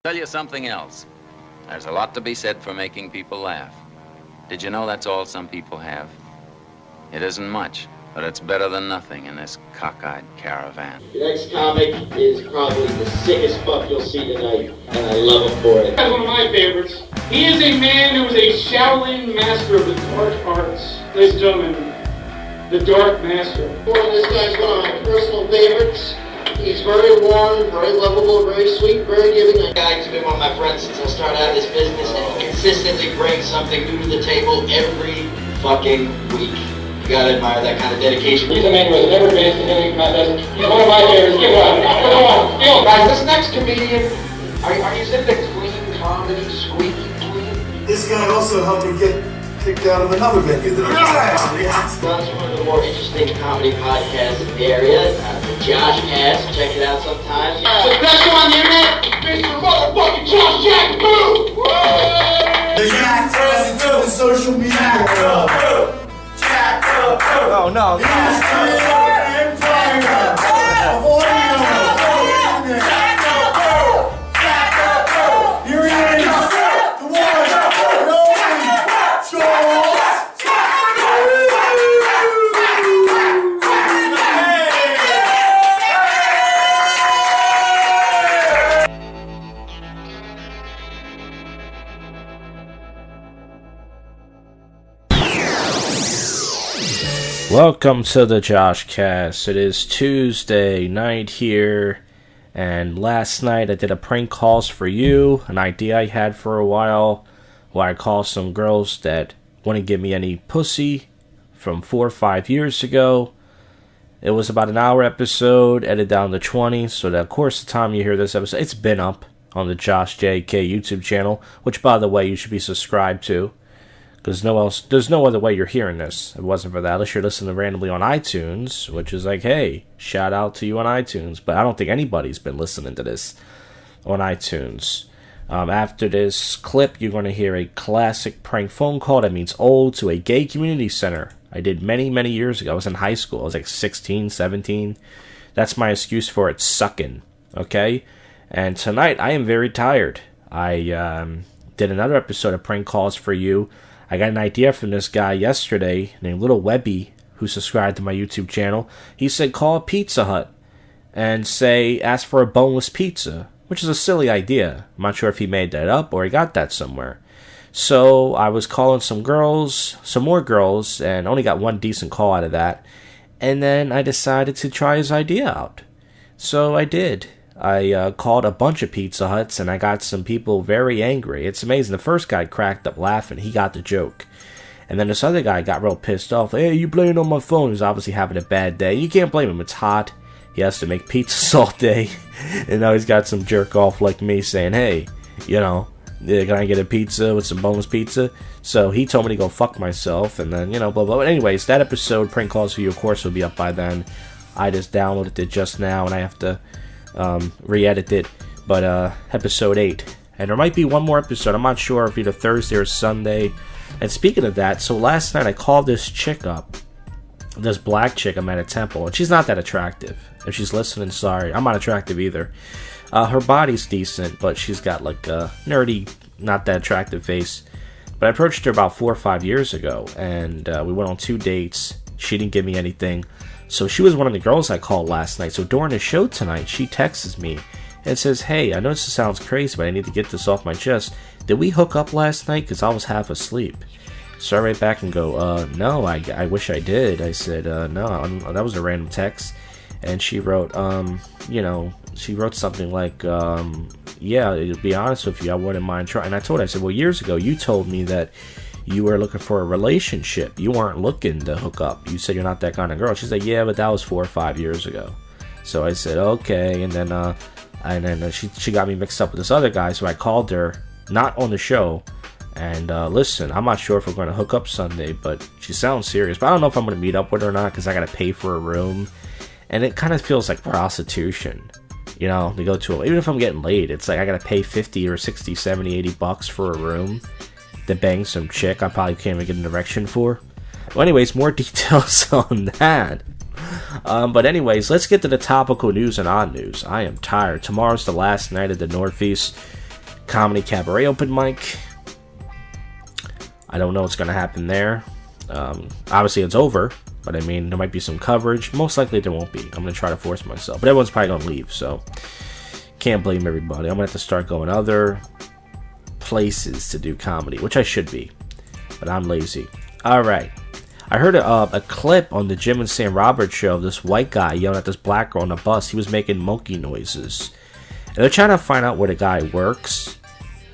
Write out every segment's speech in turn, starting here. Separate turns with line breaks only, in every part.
Tell you something else. There's a lot to be said for making people laugh. Did you know that's all some people have? It isn't much, but it's better than nothing in this cockeyed caravan.
The next comic is probably the sickest fuck you'll see tonight, and I love him for it.
That's one of my favorites. He is a man who is a Shaolin master of the dark arts. Ladies and gentlemen, the Dark Master.
This guy's one of my personal favorites. He's very warm, very lovable, very sweet, very giving. The guy's been one of my friends since I started out this business, and he consistently brings something new to the table every fucking week. You gotta admire that kind of dedication.
He's a man who has never been to any contest. He's one of my favorites. Give one. Come on. Yo, guys, this next comedian, are you into clean comedy, squeaky clean?
This guy also helped me get kicked out of another venue that
That's one of the more interesting comedy podcasts in the area. The JoshCast. Check it out sometime.
The best show on the internet, Mr. Motherfucking Josh Jack Boo!
The jak'd the social media world.
Oh no. Welcome to the JoshCast. It is Tuesday night here, and last night I did a prank calls for you, an idea I had for a while, where I called some girls that wouldn't give me any pussy from 4 or 5 years ago. It was about an hour episode, edited down to 20, so that of course the time you hear this episode, it's been up on the Josh JK YouTube channel, which by the way you should be subscribed to. Because there's no other way you're hearing this. If it wasn't for that, unless you're listening randomly on iTunes, which is like, hey, shout out to you on iTunes. But I don't think anybody's been listening to this on iTunes. After this clip, you're going to hear a classic prank phone call that means old to a gay community center. I did many, many years ago. I was in high school. I was like 16, 17. That's my excuse for it sucking. Okay? And tonight, I am very tired. I did another episode of prank calls for you. I got an idea from this guy yesterday named Little Webby, who subscribed to my YouTube channel. He said call Pizza Hut and ask for a boneless pizza, which is a silly idea. I'm not sure if he made that up or he got that somewhere. So I was calling some more girls, and only got one decent call out of that. And then I decided to try his idea out. So I did. I called a bunch of Pizza Huts, and I got some people very angry. It's amazing. The first guy cracked up laughing. He got the joke. And then this other guy got real pissed off. Hey, you playing on my phone? He's obviously having a bad day. You can't blame him. It's hot. He has to make pizzas all day. And now he's got some jerk off like me saying, hey, can I get a pizza with some boneless pizza? So he told me to go fuck myself. And then, blah, blah. But anyways, that episode, Prank Calls for You, of course, will be up by then. I just downloaded it just now, and I have to re-edit it, but episode 8, and there might be one more episode. I'm not sure if either Thursday or Sunday. And speaking of that, so last night I called this chick up, this black chick I met at Temple, and she's not that attractive. If she's listening, sorry, I'm not attractive either. Her body's decent, but she's got like a nerdy, not that attractive face. But I approached her about 4 or 5 years ago, and we went on 2 dates. She didn't give me anything. So she was one of the girls I called last night. So during the show tonight, she texts me and says, hey, I know this sounds crazy, but I need to get this off my chest. Did we hook up last night? Because I was half asleep. So I write back and go, no, I wish I did. I said, no, that was a random text. And she wrote, she wrote something like, yeah, to be honest with you, I wouldn't mind trying. And I told her, I said, well, years ago, you told me that you were looking for a relationship. You weren't looking to hook up. You said you're not that kind of girl. She said, yeah, but that was 4 or 5 years ago. So I said, okay. And then she got me mixed up with this other guy. So I called her, not on the show. And listen, I'm not sure if we're going to hook up Sunday, but she sounds serious. But I don't know if I'm going to meet up with her or not, because I got to pay for a room. And it kind of feels like prostitution, to go to. Even if I'm getting laid, it's like I got to pay 50 or 60, 70, 80 bucks for a room to bang some chick I probably can't even get an erection for. Well, anyways, more details on that. But anyways, let's get to the topical news and odd news. I am tired. Tomorrow's the last night of the Northeast. comedy cabaret open mic. I don't know what's going to happen there. Obviously, it's over. But I mean, there might be some coverage. Most likely there won't be. I'm going to try to force myself. But everyone's probably going to leave. So can't blame everybody. I'm going to have to start going other places to do comedy. Which I should be. But I'm lazy. Alright. I heard a clip on the Jim and Sam Roberts show of this white guy yelling at this black girl on a bus. He was making monkey noises. And they're trying to find out where the guy works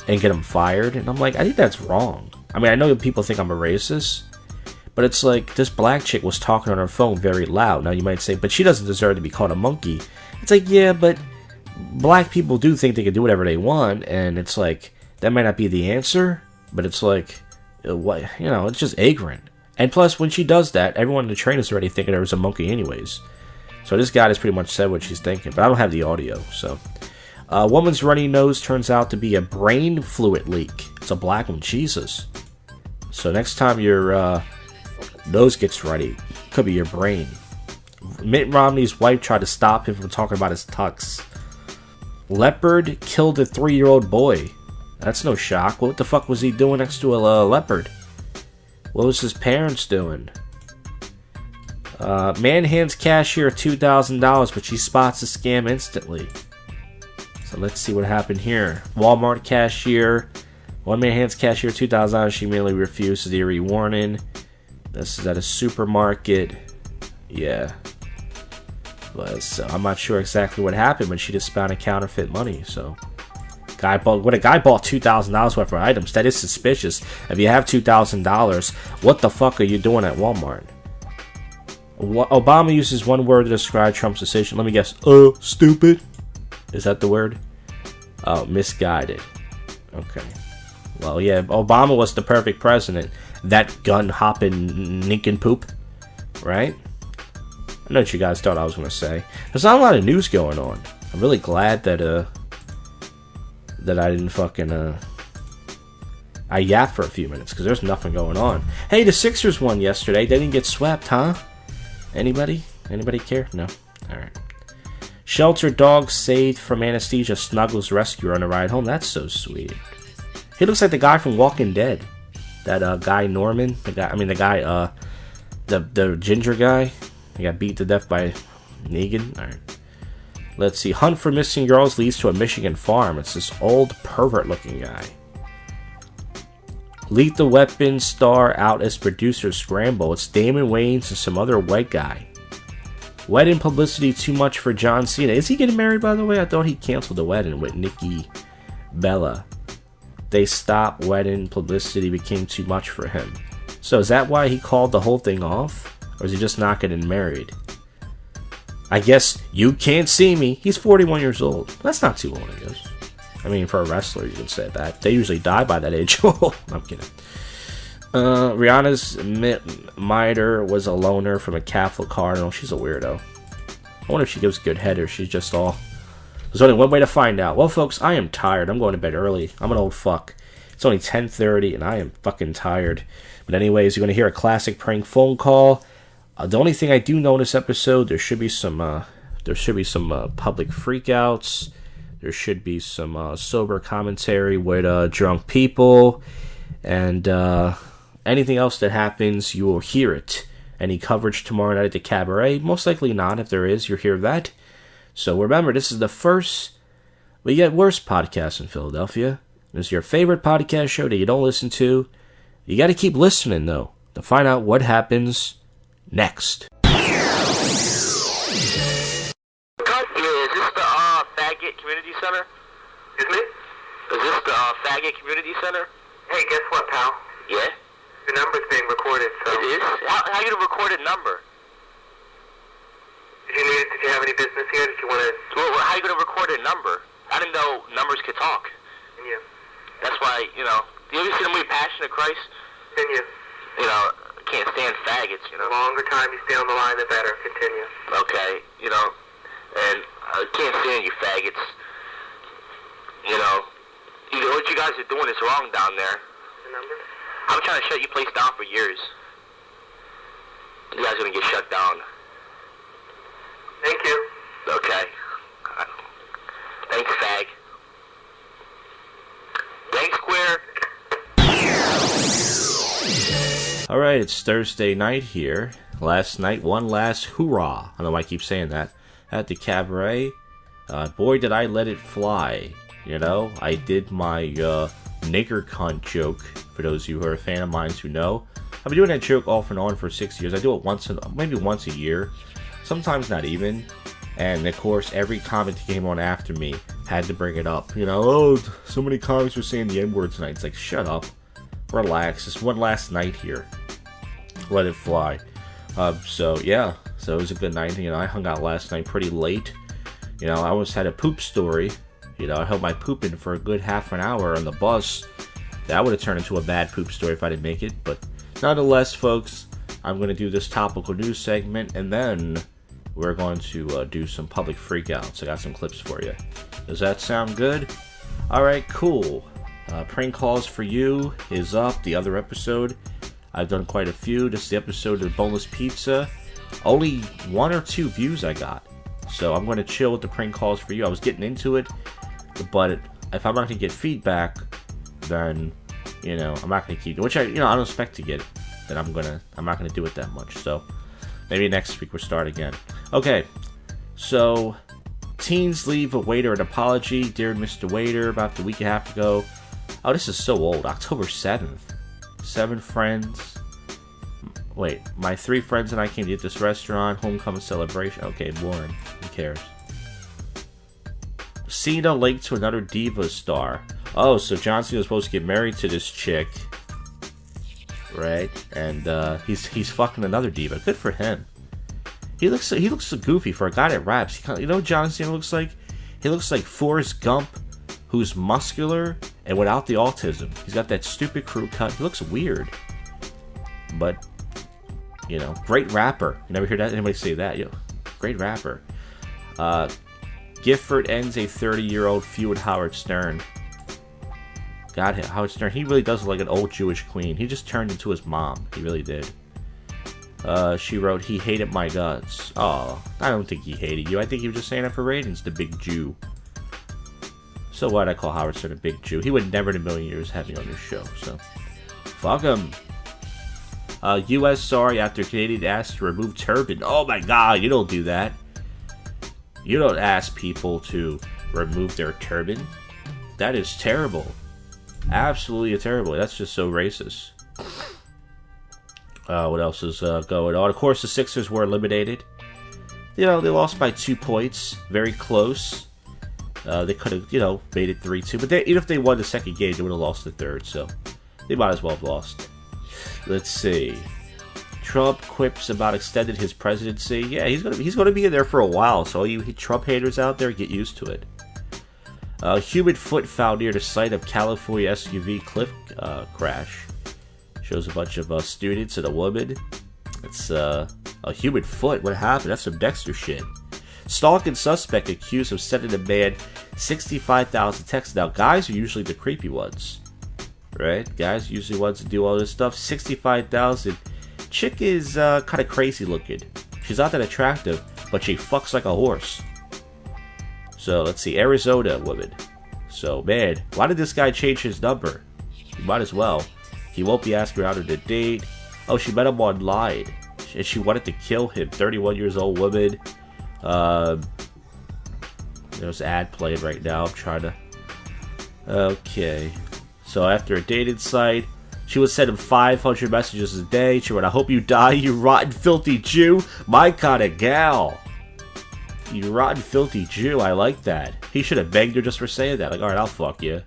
and get him fired. And I'm like, I think that's wrong. I mean, I know people think I'm a racist. But it's like, this black chick was talking on her phone very loud. Now you might say, but she doesn't deserve to be called a monkey. It's like, yeah, but black people do think they can do whatever they want. And it's like, that might not be the answer. But it's like, what, you know, it's just ignorant. And plus, when she does that, everyone in the train is already thinking there was a monkey anyways. So this guy has pretty much said what she's thinking. But I don't have the audio, so. A woman's runny nose turns out to be a brain fluid leak. It's a black one. Jesus. So next time your nose gets runny, could be your brain. Mitt Romney's wife tried to stop him from talking about his tux. Leopard killed a 3-year-old boy. That's no shock. What the fuck was he doing next to a leopard? What was his parents doing? Man hands cashier $2,000, but she spots the scam instantly. So let's see what happened here. Walmart cashier. One man hands cashier $2,000. She immediately refuses the warning. This is at a supermarket. Yeah. But so I'm not sure exactly what happened, but she just found a counterfeit money. So a guy bought $2,000 worth of items. That is suspicious. If you have $2,000, what the fuck are you doing at Walmart? Obama uses one word to describe Trump's decision. Let me guess. Stupid. Is that the word? Oh, misguided. Okay. Well, yeah, Obama was the perfect president. That gun-hopping nincompoop. Right? I know what you guys thought I was going to say. There's not a lot of news going on. I'm really glad that I didn't fucking, I yapped for a few minutes, because there's nothing going on. Hey, the Sixers won yesterday. They didn't get swept, huh? Anybody? Anybody care? No? Alright. Sheltered dog saved from anesthesia snuggles rescuer on the ride home. That's so sweet. He looks like the guy from Walking Dead. That guy Norman. The ginger guy. He got beat to death by Negan. Alright. Let's see. Hunt for missing girls leads to a Michigan farm. It's this old pervert looking guy. Lethal Weapon star out as producer scramble. It's Damon Wayans and some other white guy. Wedding publicity too much for John Cena. Is he getting married, by the way? I thought he canceled the wedding with Nikki Bella. They stopped. Wedding publicity became too much for him. So is that why he called the whole thing off? Or is he just not getting married? I guess you can't see me. He's 41 years old. That's not too old, I guess. I mean, for a wrestler, you can say that. They usually die by that age. I'm kidding. Rihanna's miter was a loner from a Catholic cardinal. She's a weirdo. I wonder if she gives good head or she's just all... There's only one way to find out. Well, folks, I am tired. I'm going to bed early. I'm an old fuck. It's only 10:30 and I am fucking tired. But anyways, you're going to hear a classic prank phone call. The only thing I do know in this episode, there should be some public freakouts. There should be some sober commentary with drunk people. And anything else that happens, you will hear it. Any coverage tomorrow night at the cabaret? Most likely not. If there is, you'll hear that. So remember, this is the first, but yet worst podcast in Philadelphia. This is your favorite podcast show that you don't listen to. You got to keep listening, though, to find out what happens next.
Is this the Faggot Community Center?
Excuse me?
Is this the Faggot Community Center?
Hey, guess what, pal?
Yeah?
Your number's being recorded, so...
It is? How you gonna record a number?
Did you have any business here? Did you want to...
Well, how you gonna record a number? I didn't know numbers could talk.
Continue.
That's why, you know... Do you ever see the movie Passion of Christ?
Continue.
You know, can't stand faggots, you know?
The longer time you stay on the line, the better. Continue.
Okay, you know, and I can't stand you faggots. You know, what you guys are doing is wrong down there.
The number?
I'm trying to shut your place down for years. You guys are gonna get shut down.
Thank you.
Okay. Thanks, fag.
Alright, it's Thursday night here. Last night, one last hoorah. I don't know why I keep saying that. At the cabaret. Boy, did I let it fly. You know, I did my nigger cunt joke. For those of you who are a fan of mine who know. I've been doing that joke off and on for 6 years. I do it maybe once a year. Sometimes not even. And of course, every comic that came on after me had to bring it up. You know, oh, so many comics were saying the N-word tonight. It's like, shut up. Relax. It's one last night here. Let it fly. So yeah, so it was a good night. You know, I hung out last night pretty late. You know, I almost had a poop story. You know, I held my poop in for a good half an hour on the bus. That would have turned into a bad poop story if I didn't make it. But nonetheless, folks, I'm going to do this topical news segment, and then we're going to do some public freakouts. I got some clips for you. Does that sound good? Alright, cool. Prank Calls for You is up, the other episode. I've done quite a few. This is the episode of Boneless Pizza. Only 1 or 2 views I got. So I'm going to chill with the Prank Calls for You. I was getting into it, but if I'm not going to get feedback, then, you know, I'm not going to keep it. Which I don't expect to get it. Then I'm not going to do it that much. So maybe next week we'll start again. Okay, so teens leave a waiter an apology. Dear Mr. Waiter, about a week and a half ago. Oh, this is so old. October 7th. 7 friends. Wait, my 3 friends and I came to eat this restaurant. Homecoming celebration. Okay, boring. Who cares? Cena linked to another diva star. Oh, so John Cena was supposed to get married to this chick, right? And he's fucking another diva. Good for him. He looks so goofy for a guy that raps. You know what John Cena looks like? He looks like Forrest Gump, who's muscular and without the autism. He's got that stupid crew cut. He looks weird, but you know, great rapper. You never hear that anybody say that? You know, great rapper. Gifford ends a 30-year-old feud with Howard Stern. God, Howard Stern, he really does look like an old Jewish queen. He just turned into his mom. He really did. She wrote, he hated my guts. Oh, I don't think he hated you. I think he was just saying it for ratings, the big Jew. So what? I call Howard Stern a big Jew. He would never in a million years have me on this show, so fuck him. U.S. sorry after Canadian asked to remove turban. Oh my god, you don't do that. You don't ask people to remove their turban. That is terrible. Absolutely terrible. That's just so racist. What else is going on? Of course, the Sixers were eliminated. You know, they lost by 2 points. Very close. They could have, you know, made it 3-2. But even if they won the second game, they would have lost the third. So they might as well have lost. Let's see. Trump quips about extended his presidency. Yeah, he's gonna be in there for a while. So all you Trump haters out there, get used to it. Human foot found near the site of California SUV cliff crash. Shows a bunch of students and a woman. It's a human foot. What happened? That's some Dexter shit. Stalking suspect accused of sending a man 65,000 texts. Now, guys are usually the creepy ones, right? Guys are usually ones that do all this stuff. 65,000. Chick is kind of crazy looking. She's not that attractive, but she fucks like a horse. So let's see, Arizona woman. So man, why did this guy change his number? He might as well. He won't be asking her out on a date. Oh, she met him online, and she wanted to kill him. 31 years old woman. There's an ad playing right now. I'm trying to. Okay. So after a dating site, she would send him 500 messages a day. She wrote, "I hope you die, you rotten, filthy Jew. My kind of gal." You rotten, filthy Jew. I like that. He should have begged her just for saying that. Like, alright, I'll fuck you.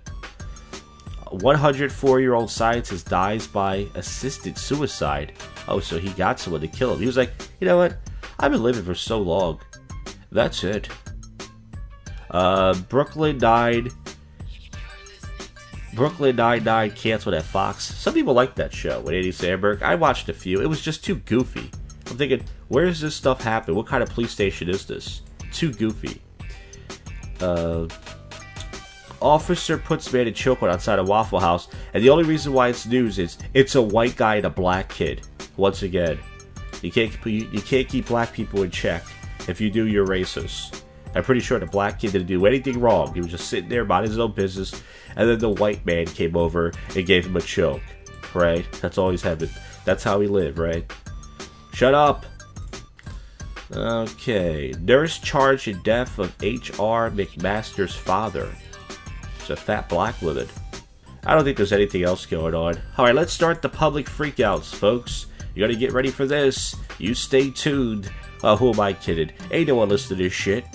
104-year-old scientist dies by assisted suicide. Oh, so he got someone to kill him. He was like, you know what? I've been living for so long. That's it. Brooklyn Nine-Nine canceled at Fox. Some people like that show with Andy Samberg. I watched a few. It was just too goofy. I'm thinking, where does this stuff happen? What kind of police station is this? Too goofy. Officer puts man in chokehold outside a Waffle House, and the only reason why it's news is it's a white guy and a black kid. Once again, you can't keep black people in check. If you do, you're racist. I'm pretty sure the black kid didn't do anything wrong. He was just sitting there minding his own business, and then the white man came over and gave him a choke. Right? That's all he's had. That's how we live, right? Shut up! Okay. Nurse charged in death of H.R. McMaster's father. It's a fat black woman. I don't think there's anything else going on. Alright, let's start the public freakouts, folks. You gotta get ready for this. You stay tuned. Oh, who am I kidding? Ain't no one listening to this shit.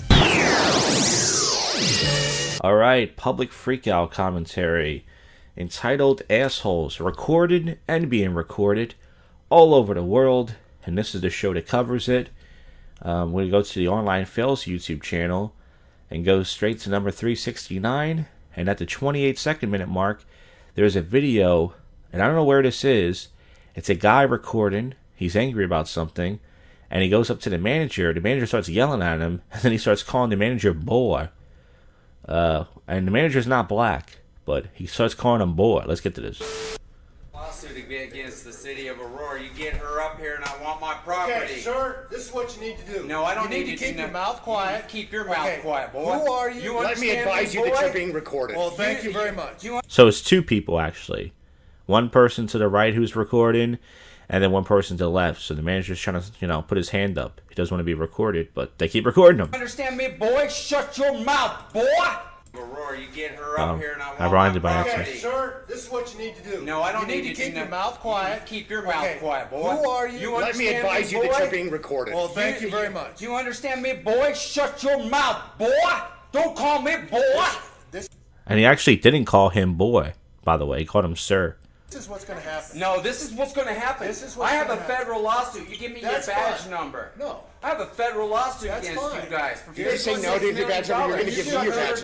Alright, public freakout commentary. Entitled Assholes. Recorded and being recorded all over the world. And this is the show that covers it. We're going to go to the Online Fails YouTube channel. And go straight to number 369. And at the 28-second minute mark, there's a video. And I don't know where this is. It's a guy recording. He's angry about something. And he goes up to the manager. The manager starts yelling at him. And then he starts calling the manager boy. And the manager's not black. But he starts calling him boy. Let's get to this.
Lawsuit against the city of Aurora. You get her up here and I want my property.
Okay, sir, this is what you need to do.
No, I don't
need to keep your mouth quiet.
Keep your mouth quiet, boy.
Who are you?
Let me advise you that you're being recorded.
Well, thank you very much.
So it's two people, actually. One person to the right who's recording, and then one person to the left. So the manager's trying to, put his hand up. He doesn't want to be recorded, but they keep recording him.
Understand me, boy? Shut your mouth, boy! Aurora, you get her up here and I want my property.
Okay, sir, this is what you need to do.
No, I don't need to
keep your mouth quiet.
Keep your mouth quiet, boy.
Who are you?
Let me advise you that you're being recorded.
Well, thank you very much.
You understand me, boy? Shut your mouth, boy! Don't call me boy!
And he actually didn't call him boy, by the way. He called him sir.
This is what's going to happen.
No, this is what's going to happen. I have a federal lawsuit. You give me your badge number.
No.
I have a federal lawsuit against
fine.
you guys.
Did you say no to your badge number? You're going to give me your badge.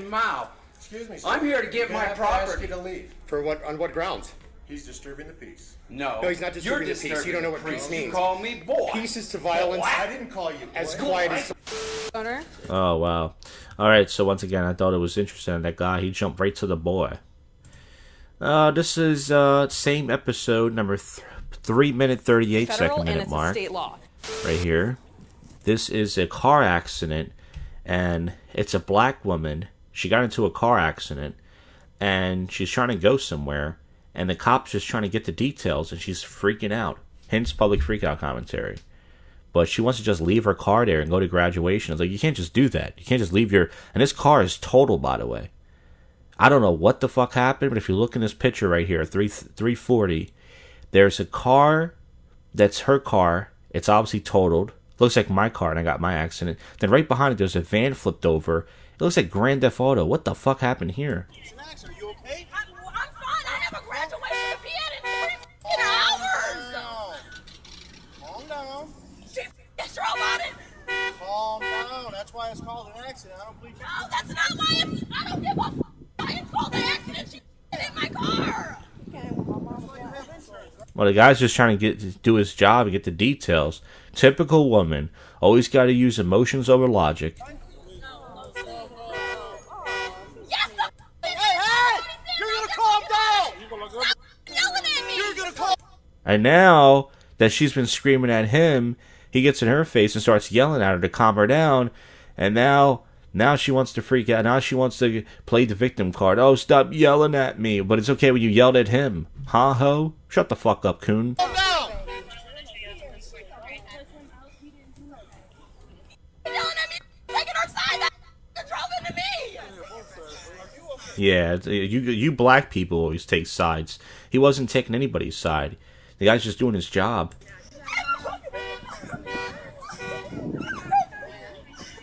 Mouth.
Excuse me, sir.
I'm here to get my property.
Ask you to leave.
For what? On what grounds?
He's disturbing the peace.
No.
No, he's not disturbing the peace. You don't know what peace means.
You call me boy.
Peace is to violence.
I didn't call you boy.
As quiet as...
Oh, wow. Alright, so once again, I thought it was interesting. That guy, he jumped right to the boy. This is same episode, number 3 minute 38 second minute mark.
State law.
Right here. This is a car accident, and it's a black woman. She got into a car accident, and she's trying to go somewhere, and the cop's just trying to get the details, and she's freaking out. Hence public freakout commentary. But she wants to just leave her car there and go to graduation. It's like, you can't just do that. You can't just leave your... And this car is totaled, by the way. I don't know what the fuck happened, but if you look in this picture right here, 340, there's a car that's her car. It's obviously totaled. Looks like my car, and I got my accident. Then right behind it, there's a van flipped over. It looks like Grand Theft Auto. What the fuck happened here?
Max, are you okay?
I'm fine. I have a graduation to be at in 3 hours.
Calm down.
She sure about it.
Calm down. That's why it's called an accident. I don't believe you.
No, that's not why I don't give a f. It's called an accident. She hit my car.
Well, the guy's just trying to do his job and get the details. Typical woman. Always got to use emotions over logic. And now that she's been screaming at him, he gets in her face and starts yelling at her to calm her down. And now she wants to freak out. Now she wants to play the victim card. Oh, stop yelling at me. But it's okay when you yelled at him. Huh, ho? Shut the fuck up, coon. Yeah, you black people always take sides. He wasn't taking anybody's side. The guy's just doing his job.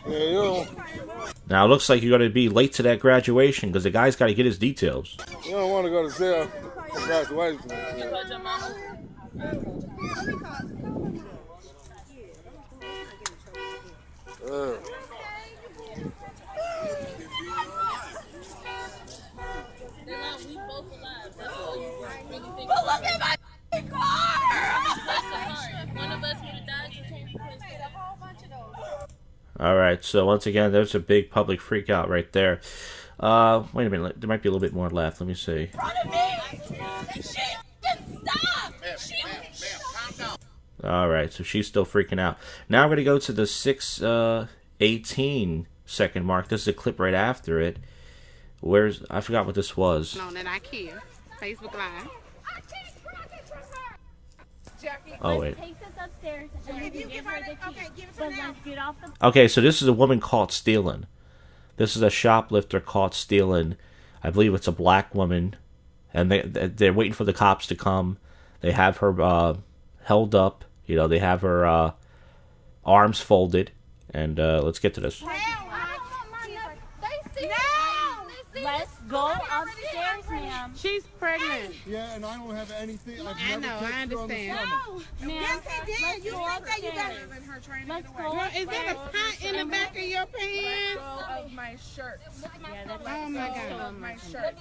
Now, it looks like you're going to be late to that graduation because the guy's got to get his details.
You don't want to go to jail for graduation.
But look at my car!
One of us would have died. You can't replace a whole bunch of those.
Alright, so once again, there's a big public freak out right there. Wait a minute, there might be a little bit more left. Let me see.
In front of me! She didn't stop!
Calm down.
Alright, so she's still freaking out. Now we're going to go to the 6:18 second mark. This is a clip right after it. I forgot what this was.
On that I care. Facebook Live.
Oh wait.
Take this upstairs and
If you
give her the key.
okay, give it to
But
her now.
let's get off the.
Okay, so this is a woman caught stealing. This is a shoplifter caught stealing. I believe it's a black woman, and they're waiting for the cops to come. They have her held up. You know, they have her arms folded, and let's get to this.
Let's go upstairs, ma'am.
She's pregnant.
Yeah, and I don't have anything. I've
I
never
know, I
touched her on the
understand.
stomach.
Ma'am,
Yes, he did.
let's
You
go
said that you got
upstairs. Let's go
Girl, is that a
upstairs.
pot in the back of your pants?
Of my shirt.
Yeah, that's
Oh my God.
Of my shirt.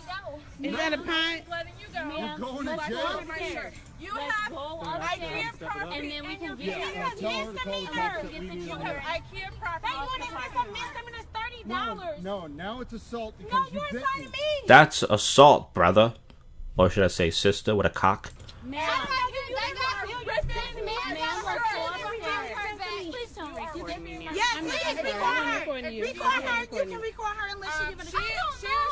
Is that a pot?
Letting you go.
Ma'am,
going to
let's
jail.
go
My
upstairs.
shirt. You
Let's
have
go
IKEA
upstairs.
property.
And then we can
in
get
your
you.
Yeah, tell her to call the cops that we
You
need
have
her.
IKEA property.
They doing it for some misdemeanor, $30.
No, now it's assault
No,
because
you
you bit
insulted
me.
me.
That's assault, brother. Or should I say sister with a cock?
Ma'am, please don't record me.
Yes,
I'm not
please
recording.
record
I'm
her.
recording you.
Record her.
I'm
You
recording
can
you.
record her unless she give it a
She is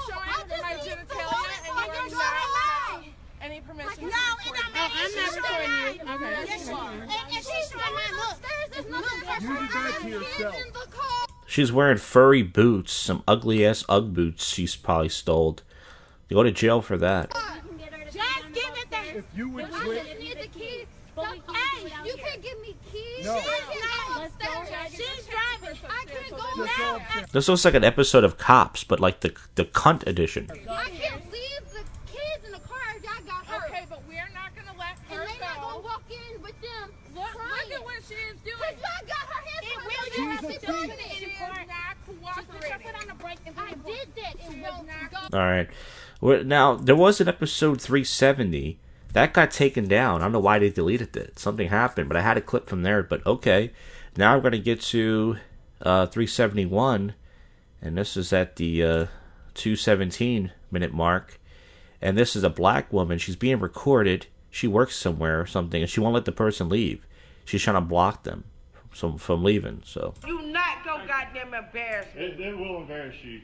showing my genitalia and you are not any permission.
No,
to
it
record.
don't
Oh, I'm not recording you. Okay.
Yes, you are. And she's showing my upstairs. There's nothing.
You do that to yourself.
In the car.
She's wearing furry boots, some ugly ass Ugg boots she's probably stole. You go to jail for that.
Just give it that.
If you would
I
quit,
just need the keys.
But we can't do
Hey,
it out
you
here.
can't give me keys.
No.
She can't go
Let's go.
upstairs. She's driving. I can't go
just go
now.
upstairs.
This looks like an episode of Cops, but like the cunt edition.
I can't leave the kids in the car if y'all got hurt.
Okay, but we're not going to let
And
her
they not gonna
go.
walk in with them
Look
crying.
at what she is doing.
Cause y'all got her hands on her.
She's
You
a
have to
thief.
do
She
it.
is not cooperating.
Put on the brake and I did that. It won't go.
All right. Well, now there was an episode 370 that got taken down. I don't know why they deleted it. Something happened, but I had a clip from there. But okay, now I'm going to get to 371, and this is at the 2:17 minute mark. And this is a black woman. She's being recorded. She works somewhere or something, and she won't let the person leave. She's trying to block them from leaving. So
You not gonna goddamn embarrass me.
It will embarrass you.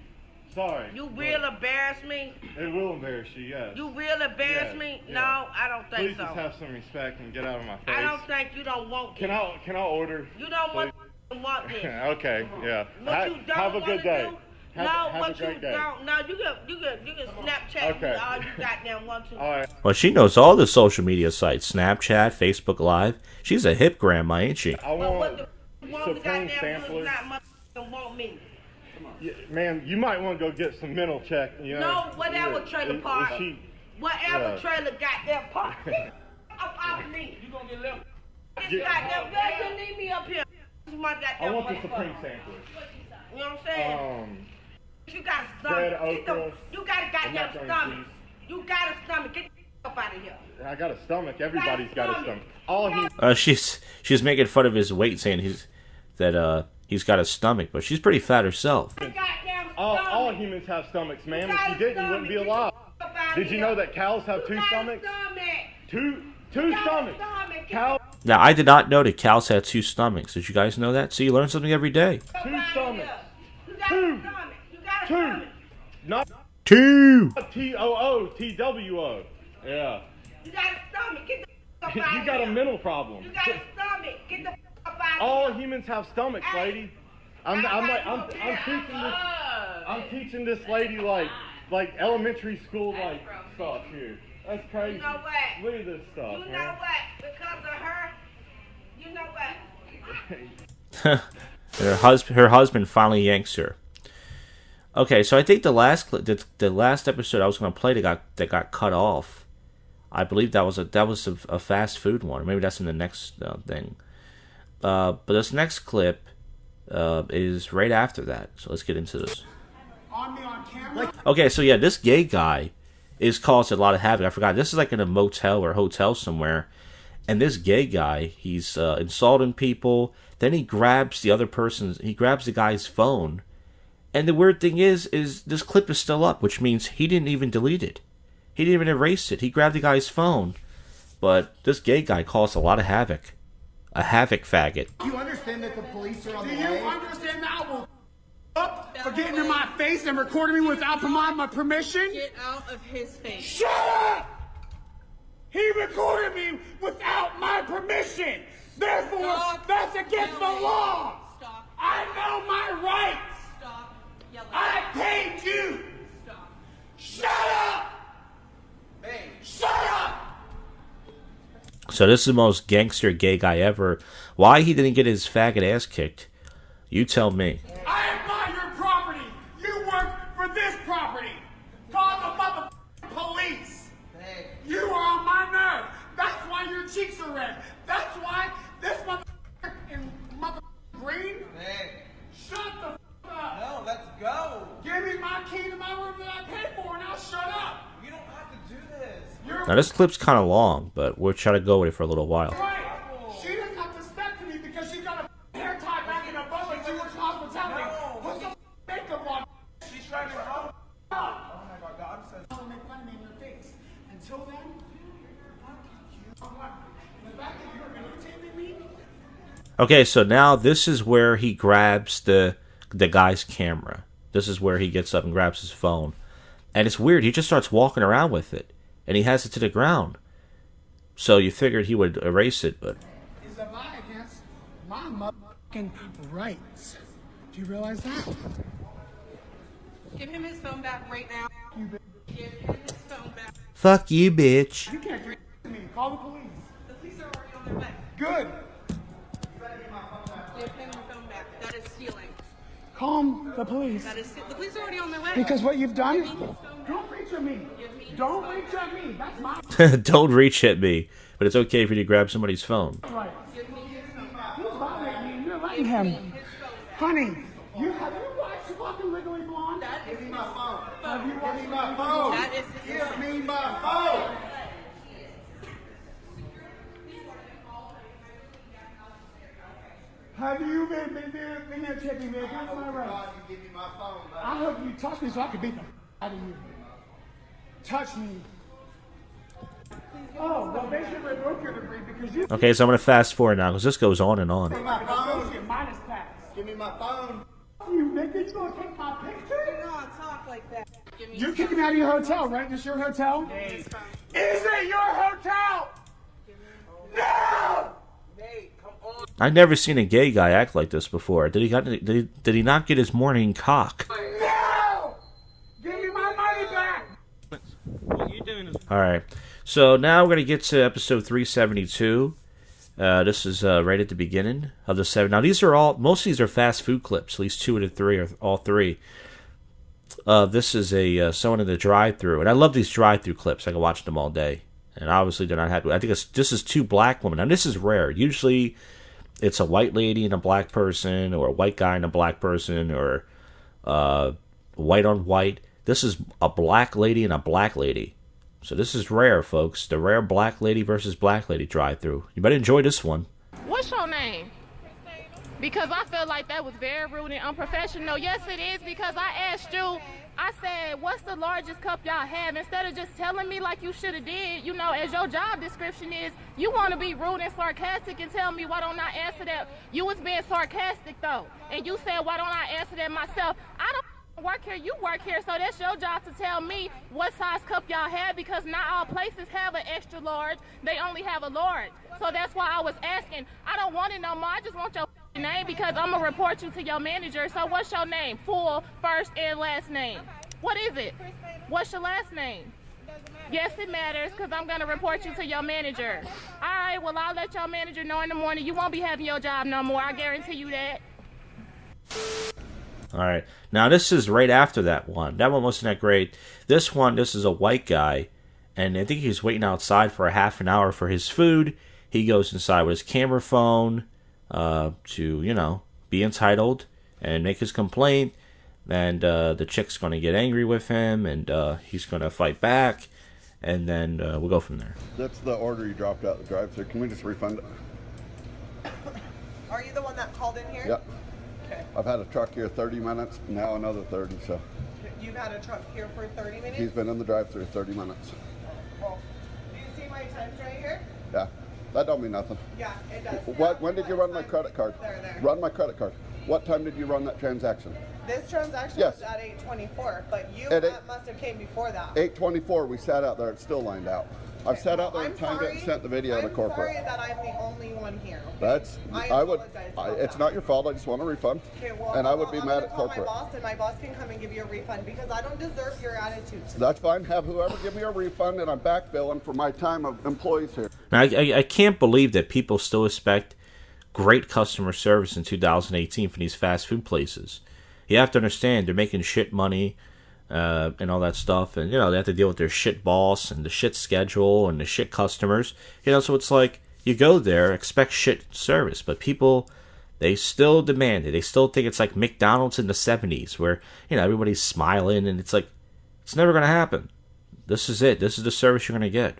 Sorry.
You will embarrass me?
It will embarrass you, yes.
You will embarrass
Yeah,
me?
yeah.
No, I don't think
Please
so.
just have some respect and get out of my face.
I don't think you don't want
Can
this.
I order?
You don't want this.
Okay, yeah.
What you don't
have a
wanna
good day.
do?
Have
No,
a
what you
great day.
don't. No, you can Snapchat
Okay.
me all you goddamn want to.
All right.
well, she knows all the social media sites: Snapchat, Facebook Live. She's a hip grandma, ain't she?
I
But what
want
the want the
Supreme
goddamn do
sampler.
is not motherfucking want me.
Man, you might want to go get some mental check. You know.
No, whatever trailer park. Whatever
Yeah.
trailer goddamn park. Up off me. You gonna get left. This
Yeah.
goddamn girl, you need me up here. This is my
I
goddamn
want the
motherfucker.
Supreme sampler.
You know what I'm saying? You got a
bread,
stomach. Get the,
okra,
you got a goddamn
macaroni
stomach.
cheese.
You got a stomach. Get the up out of here.
I got a stomach. Everybody's got a stomach. All he
She's making fun of his weight, saying he's got a stomach, but she's pretty fat herself.
all humans have stomachs, ma'am. If you didn't, you wouldn't be alive. Did you know that cows have two stomachs? Two stomachs. Cows.
Now, I did not know that cows had two stomachs. Did you guys know that? See, you learn something every day.
Two stomachs. Two. Not
Two.
TOOTWO. Yeah.
You got a stomach. Get the up out of
You got a
here.
mental problem.
You got a stomach. Get the up out of
All
here.
humans have stomachs, lady. I'm teaching this lady like elementary school stuff here. That's crazy.
You know what?
Look at this stuff,
You know
man.
what? Because of her, you know what?
Her husband finally yanks her. Okay, so I think the last episode I was going to play that got cut off. I believe that was a fast food one. Maybe that's in the next thing. But this next clip is right after that. So let's get into this.
On me on camera.
Okay, so yeah, this gay guy is causing a lot of havoc. I forgot. This is like in a motel or hotel somewhere. And this gay guy, he's insulting people. Then he grabs the guy's phone. And the weird thing is this clip is still up, which means he didn't even delete it. He didn't even erase it. He grabbed the guy's phone. But this gay guy caused a lot of havoc. A havoc faggot.
You understand that the police are on the way? Do you understand that? Well, up for getting in my face and recording me without my permission?
Get out of his face.
Shut up! He recorded me without my permission. Therefore, that's against the law.
Stop.
I know my rights.
Stop. Yelling.
I paid you.
Stop.
Shut up.
Hey.
Shut up.
So this is the most gangster gay guy ever. Why he didn't get his faggot ass kicked? You tell me.
I am not your property. You work for this property. Call the motherfucking police.
Hey.
You are on my nerve. That's why your cheeks are red. That's why this motherfucker in motherfucking green.
Hey.
Shut the up.
No, let's go.
Give me my key to my room that I paid for and I'll shut up.
You don't have to do this.
You're
Now this clip's kind of long, but we'll try to go with it for a little while.
right. She doesn't have to step to me because she got a hair tie back in a bun like she works hospitality. Put some makeup on.
She's trying to help. Oh my God, God says.
Don't make fun of me in the face. Until then, the fact that you're entertaining me.
Okay, so now this is where he grabs the guy's camera. This is where he gets up and grabs his phone. And it's weird, he just starts walking around with it. And he has it to the ground. So you figured he would erase it, but...
Is a lie against my motherfucking rights. Do you realize that?
Give him his phone back right now. Give him his phone back.
Fuck you, bitch.
You can't do me. Call the police.
The police are already on their way.
Good.
Give him the phone back. That is stealing.
Calm the police.
That is the police are already on their way.
Because what you've done, don't reach at me. Don't reach at me. That's my
Don't reach at me. But it's okay for you to grab somebody's phone.
right. He's bothering me. You're letting him. Honey, have you watched fucking Legally Blonde?
Give me
my phone. Have you watched
Give
my phone?
That is
Give me my phone. Have you been there checking me? That's my right.
Give me my phone,
I hope you touch me so I can beat the out of you. Touch me. Oh, well, they should revoke your degree because you.
Okay, so I'm going to fast forward now because this goes on and on.
Give me my phone.
Minus tax.
Give me my phone.
You nigga, you gonna take my picture?
Do not talk like that. Give me
You kicking me out of your hotel, right? This your hotel?
Hey.
Is it your hotel? No!
Nate, come on.
I've never seen a gay guy act like this before. Did he not get his morning cock?
No! Give me my money back!
What you doing is...
Alright, so now we're going to get to episode 372. This is right at the beginning of the 7. Now these are all, most of these are fast food clips, at least 2 of the 3 or all 3. This is someone in the drive-thru, and I love these drive-thru clips. I can watch them all day. And obviously they're not happy. I think this is 2 black women, and this is rare. Usually it's a white lady and a black person, or a white guy and a black person, or white on white. This is a black lady and a black lady. So this is rare, folks. The rare black lady versus black lady drive-thru. You better enjoy this one.
What's your name? Because I feel like that was very rude and unprofessional. Yes, it is, because I asked you, I said, what's the largest cup y'all have? Instead of just telling me like you should have did, you know, as your job description is, you want to be rude and sarcastic and tell me why don't I answer that? You was being sarcastic, though. And you said, why don't I answer that myself? I don't work here, you work here, so that's your job to tell me what size cup y'all have, because not all places have an extra large. They only have a large. So that's why I was asking. I don't want it no more. I just want your name, because I'm gonna report you to your manager. So what's your name? Full, first, and last name. What is it? What's your last name? Yes, it matters, because I'm gonna report you to your manager. All right, well, I'll let your manager know in the morning. You won't be having your job no more. I guarantee you that.
Alright, now this is right after that one. That one wasn't that great. This is a white guy, and I think he's waiting outside for a half an hour for his food. He goes inside with his camera phone to, you know, be entitled and make his complaint. And the chick's going to get angry with him, and he's going to fight back, and then we'll go from there.
That's the order you dropped out the drive-thru. Can we just refund it?
Are you the one that called in here?
Yep.
Okay.
I've had a truck here 30 minutes, now another 30, so.
You've had a truck here for 30 minutes?
He's been in the drive-thru 30 minutes.
Well, do you see my times right here?
Yeah, that don't mean nothing.
Yeah, it does.
When did you run my credit card?
There.
Run my credit card. What time did you run that transaction?
This transaction was at 8:24, but you must have came before that.
8:24, we sat out there, it's still lined out. I've sat out there
I'm
and timed it
sorry.
and sent the video to
I'm
corporate.
sorry that I'm the only one here.
That's, I would, it's not your fault, I just want a refund.
Okay, well,
And I would be
I'm
mad
gonna
at
call
corporate.
my boss, and my boss can come and give you a refund because I don't deserve your attitude.
That's fine, have whoever give me a refund and I'm back billing for my time of employees here.
Now, I can't believe that people still expect great customer service in 2018 from these fast food places. You have to understand, they're making shit money and all that stuff. And, you know, they have to deal with their shit boss and the shit schedule and the shit customers. You know, so it's like, you go there, expect shit service. But people, they still demand it. They still think it's like McDonald's in the 70s where, you know, everybody's smiling. And it's like, it's never going to happen. This is it. This is the service you're going to get.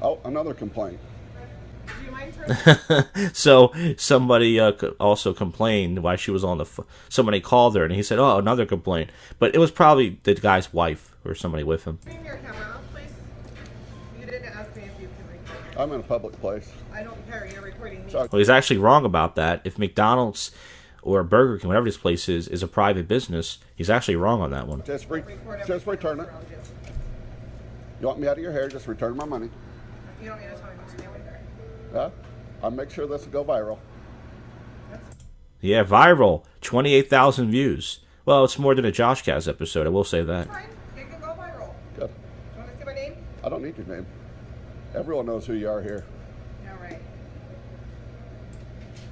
Oh, another complaint.
So somebody also complained why she was on the somebody called her and he said, oh, another complaint, but it was probably the guy's wife or somebody with him.
You didn't ask me if you can record.
I'm in a public place.
I don't care, you're recording me.
Well, he's actually wrong about that. If McDonald's or Burger King, whatever this place is a private business, he's actually wrong on that one.
Just return it. You want me out of your hair, just return my money.
You don't need to tell me what to do with it.
Yeah? I'll make sure this will go viral.
Yeah, viral. 28,000 views. Well, it's more than a JoshCast episode, I will say that.
Fine, it can go viral.
Good.
You want to see my name?
I don't need your name. Everyone knows who you are here.
All right.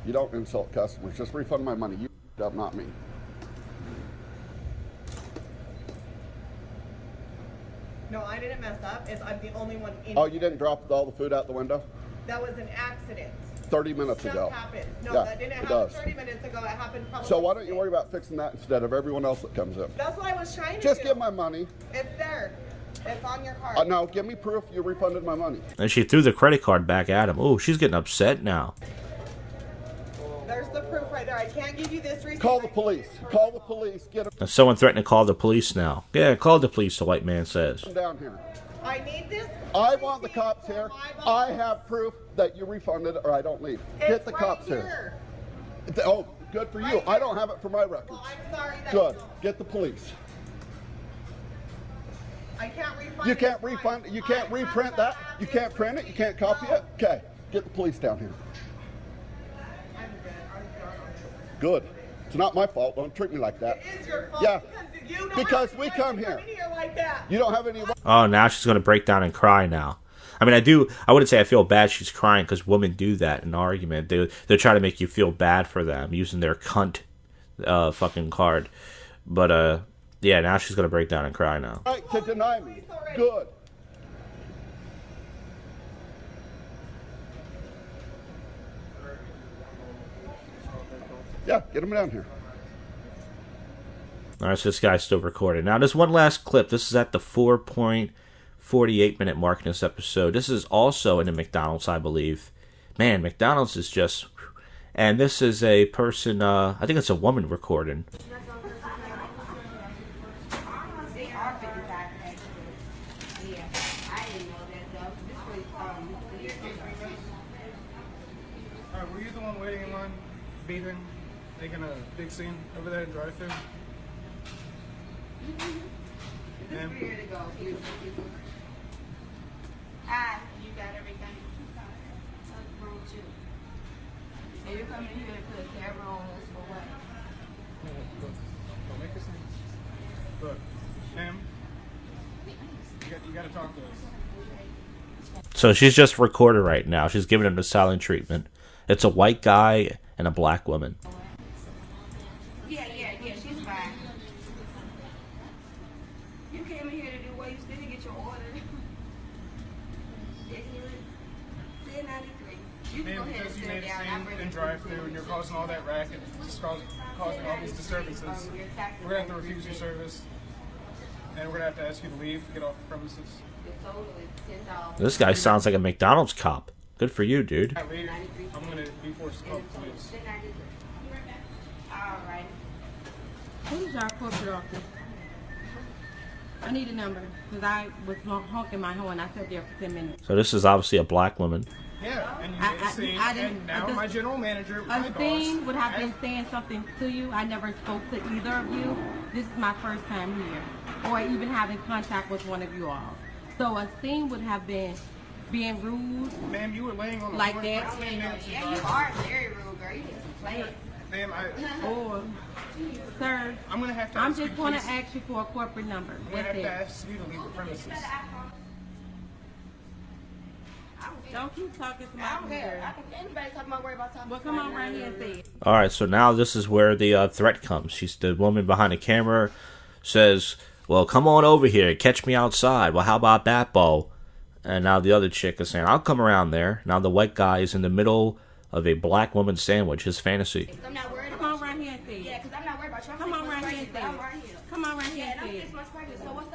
You don't insult customers. Just refund my money. You up, not me.
No, I didn't mess up. I'm the only one in
Oh, you didn't drop all the food out the window?
That was an accident.
30 minutes
Stuff
ago.
happened. No,
Yeah,
that didn't
it
happen
does.
30 minutes ago. It happened probably.
So why don't you worry about fixing that instead of everyone else that comes in?
That's what I was trying to
Just
do.
give my money.
It's there. It's on your card.
No, give me proof you refunded my money.
And she threw the credit card back at him. Oh, she's getting upset now.
There's the proof right there. I can't give you this receipt.
Call the police. Call the police. Get them
And someone threatened to call the police now. Yeah, call the police, the white man says.
down here.
I need this.
I want the cops here. I have proof that you refunded or I don't leave. Get the cops here. Oh, good for you. I don't have it for my records.
Well, I'm sorry that
Good. Get the police.
I can't refund.
You can't refund. You can't reprint that. You can't print it. You can't copy it. Okay. Get the police down here. Good. It's not my fault. Don't treat me like that.
It is your fault.
Yeah.
Because you don't
Because
have
we
right
come
to
here.
in here like that.
You don't have any.
Oh, now she's going to break down and cry now. I mean, I wouldn't say I feel bad she's crying because women do that in an argument. They're trying to make you feel bad for them using their cunt fucking card. But, yeah, now she's going to break down and cry now.
Right to deny me. Good. Yeah, get him down here.
Alright, so this guy's still recording. Now, there's one last clip. This is at the 4.48 minute mark in this episode. This is also in a McDonald's, I believe. Man, McDonald's is just... And this is a person, I think it's a woman recording.
Alright, were you the one waiting in line, beeping, making a big scene over there in drive-thru? Ma'am?
Hi, you got everything? What's wrong with you? And you're coming here to put a camera on us for what?
Don't make a scene. Look, ma'am, you gotta talk to us.
So she's just recording right now. She's giving him the silent treatment. It's a white guy and a black woman.
Yeah, she's fine. You came in here to do what? You still didn't get your order. $10.93. You can go ahead and
Because you
sit
made a
down.
scene in drive-thru and you're causing all that racket, just causing all these disturbances. We're gonna have to refuse your service, and we're gonna have to ask you to leave, get off the premises.
This guy sounds like a McDonald's cop. Good for you, dude.
I'm gonna be forced to call the police.
Alright.
Who's our corporate office? I need a number, because I was honking my horn. I sat there for 10 minutes.
So this is obviously a black woman.
Yeah, and you made a scene, and now my general manager, my boss...
A scene would have been saying something to you. I never spoke to either of you. This is my first time here, or even having contact with one of you all. So a scene would have been being rude.
Ma'am, you were laying on the
like
floor
that.
for 20 minutes.
Yeah, you are very rude, girl. You just play it.
Ma'am,
Or, sir,
I'm gonna have to.
I'm just going to ask you for a corporate number.
I'm gonna have to ask you to leave the premises.
Don't keep talking to my
I don't care. Anybody talking about worry about something?
Well, come on right here and say it.
Alright, so now this is where the threat comes. She's the woman behind the camera says, well, come on over here, catch me outside. Well, how about that, Bo? And now the other chick is saying, I'll come around there. Now the white guy is in the middle of a black woman sandwich, his fantasy.
I'm not worried
about you. Come on right here and say it.
Yeah, because I'm not worried about you.
Come on right here and say it. Come on right here and say it.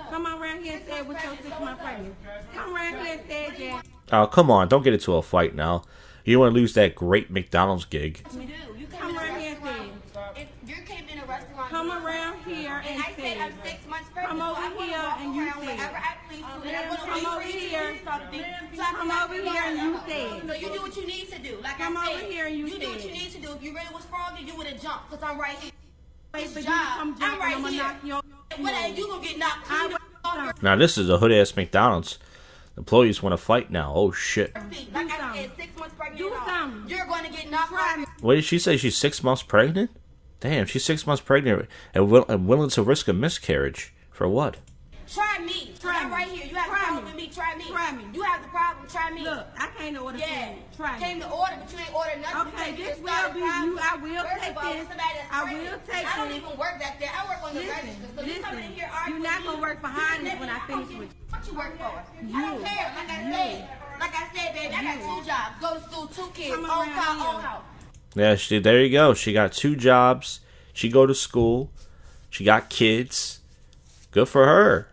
Come on right here and say it with your 6 months pregnant. Come right here and say it, Jack.
Oh, come on, don't get into a fight now. You want to lose that great McDonald's gig.
You do. You
come right here and say it.
If you came in a restaurant,
come around here and
I
say
said I'm 6 months pregnant.
Come over here and you say
wherever I please.
Come over here. Come over here and you say it.
So you do what you need to do. Like
come
I said,
over here and you
do what you need to do. If you really was froggy, you would have jumped. Because I'm right here.
This
job. I'm right here. What you gonna get knocked off?
Now this is a hood ass McDonald's. Employees want to fight now. Oh shit.
Like I said, 6 months pregnant. You're going to get knocked off.
What did she say? She's 6 months pregnant? Damn, she's 6 months pregnant and willing to risk a miscarriage. For what?
Try me. I'm right here. You have a problem with me. Try me. You have the problem. Try me.
Look, I came to order food. Try
came to order, but you ain't ordered nothing.
Okay, this will be you. I will take this. I will take this.
I don't even work back there. I work on the register. So you come in here
you're not going to work for Hines when I finish with you.
What you work for? I don't care. Like I said, baby, I got 2 jobs. Go to school, 2 kids. Own car, own house.
Yeah, there you go. She got 2 jobs. She go to school. She got kids. Good for her.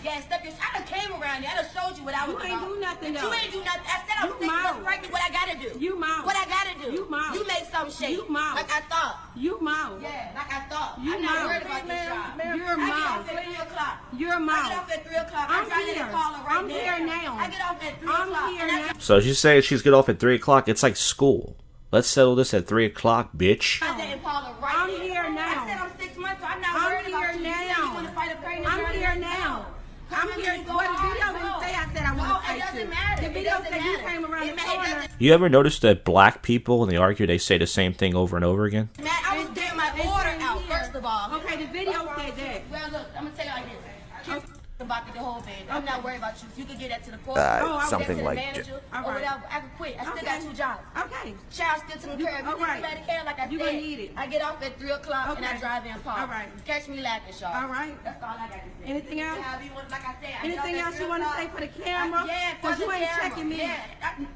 Yeah, I done came around you. I done showed you what I was about.
You ain't do nothing, though.
You ain't do nothing. I said I'm 6 months pregnant. What I gotta do?
You mouth.
What I gotta do?
You mouth.
You make some shake.
You mouth.
Like I thought.
You mouth.
Yeah, like I thought.
You
I'm not worried about this job.
Your mouth.
I get off at 3 o'clock.
Your mouth.
I get off at 3 o'clock. I'm trying to call her right
I'm here now.
I get off at 3 o'clock.
Here now.
So she's saying she's get off at 3 o'clock. It's like school. Let's settle this at 3 o'clock, bitch.
I'm here now. I said I'm 6 months, so I'm not worried about you. You want to fight a pregnant girl?
I'm here now. I'm here. What the video didn't say I said I want to fight you.
It doesn't matter.
The video said you came around the corner.
You ever notice that black people, when they argue, they say the same thing over and over again?
Man, I was getting my order out, first of all.
Okay, the video said that.
Well, look, I'm going to tell you like this. About the whole thing. I'm not worried about you. You can get that to the court.
Something like
that. Or whatever. I can quit. I still got 2 jobs.
Okay.
Child still to the curb. You need Medicare, like I said.
You gonna need it.
I get off at 3 o'clock and I drive in park.
All right.
Catch me laughing, Shaw.
All right.
That's all I got to say.
Anything else?
Like I said,
anything else you want to say for the camera?
Yeah,
because you ain't checking me.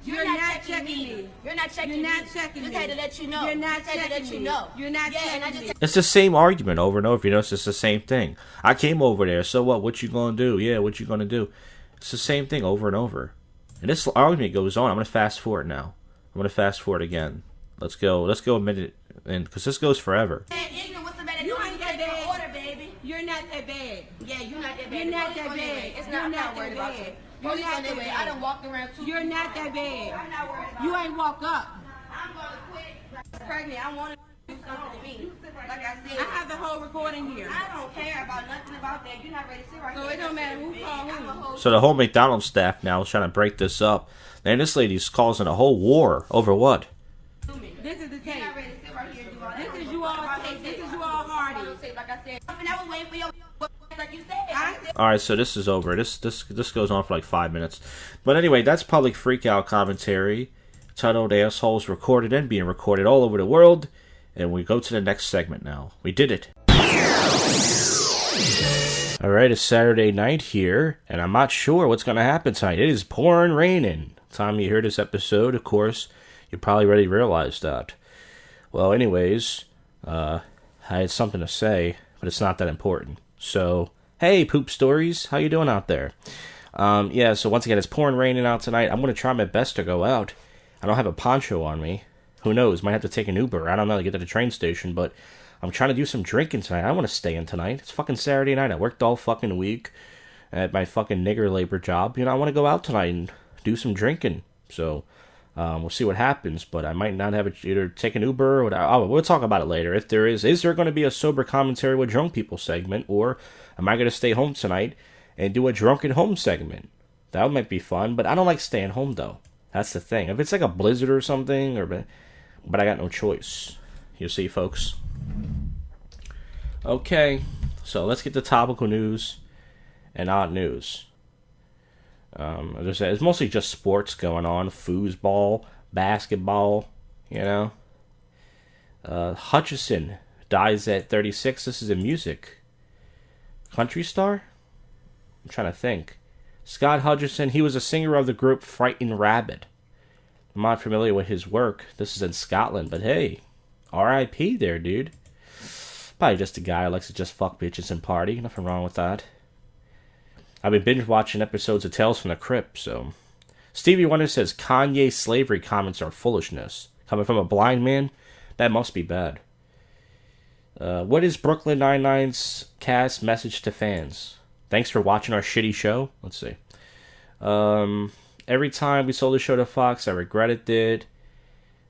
You're not checking me.
You're not checking me.
You're not checking me.
Just had to let you know.
You're not checking me. You're not checking me.
It's the same argument over and over. You notice it's the same thing. I came over there, so what? What you gonna do? Yeah, what you gonna do? It's the same thing over and over. And this argument goes on. I'm going to fast forward now. I'm going to fast forward again. Let's go a minute, and because this goes forever.
You ain't that bad. Order, baby. You're not that bad.
Yeah, you're not that bad.
You're not that bad.
It's not, I'm not worried about you. You're not that bad. I done walked around 2
You're not that bad.
I'm not worried about
you. Ain't walk up.
I'm going to quit. Pregnant. I want to do something to me. Like I said.
I have the whole recording here.
I don't care about nothing about that. You're not ready to sit right
here. So it don't matter who called who.
So the whole McDonald's staff now is trying to break this up. And this lady's causing a whole war over what?
This is the tape. You're not ready to sit right here and do all that. This is you all tape. This is you all Hardy.
Like I said. I was waiting for your like you said.
Alright, so this is over. This goes on for like 5 minutes. But anyway, that's public freakout commentary titled Assholes Recorded and Being Recorded All Over the World. And we go to the next segment now. We did it. Alright, it's Saturday night here, and I'm not sure what's going to happen tonight. It is pouring raining. Time you hear this episode, of course, you probably already realized that. Well, anyways, I had something to say, but it's not that important. So, hey, Poop Stories, how you doing out there? Yeah, so once again, it's pouring raining out tonight. I'm going to try my best to go out. I don't have a poncho on me. Who knows? Might have to take an Uber. I don't know to get to the train station, but I'm trying to do some drinking tonight. I want to stay in tonight. It's fucking Saturday night. I worked all fucking week, at my fucking nigger labor job. I want to go out tonight and do some drinking. So we'll see what happens. But I might not have it, either take an Uber or whatever. We'll talk about it later. If there is there going to be a sober commentary with drunk people segment, or am I going to stay home tonight and do a drunken home segment? That might be fun. But I don't like staying home though. That's the thing. If it's like a blizzard or something, but I got no choice. You see, folks. Okay, so let's get to topical news and odd news. It's mostly just sports going on. Foosball, basketball, Hutchison dies at 36. This is in music. Country star? I'm trying to think. Scott Hutchison, he was a singer of the group Frightened Rabbit. I'm not familiar with his work. This is in Scotland, but hey, R.I.P. there, dude. Probably just a guy who likes to just fuck bitches and party. Nothing wrong with that. I've been binge watching episodes of Tales from the Crypt, so. Stevie Wonder says Kanye's slavery comments are foolishness. Coming from a blind man? That must be bad. What is Brooklyn Nine-Nine's cast message to fans? Thanks for watching our shitty show. Let's see. Every time we sold the show to Fox, I regretted it.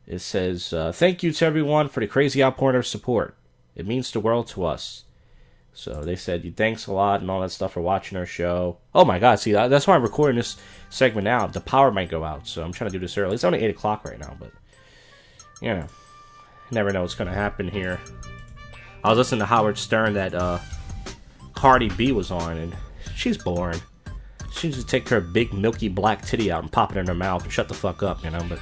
It says, thank you to everyone for the crazy outpouring of support. It means the world to us. So they said, thanks a lot and all that stuff for watching our show. Oh my god, see, that's why I'm recording this segment now. The power might go out, so I'm trying to do this early. It's only 8 o'clock right now, but, never know what's going to happen here. I was listening to Howard Stern that Cardi B was on, and she's boring. She needs to take her big milky black titty out and pop it in her mouth and shut the fuck up, but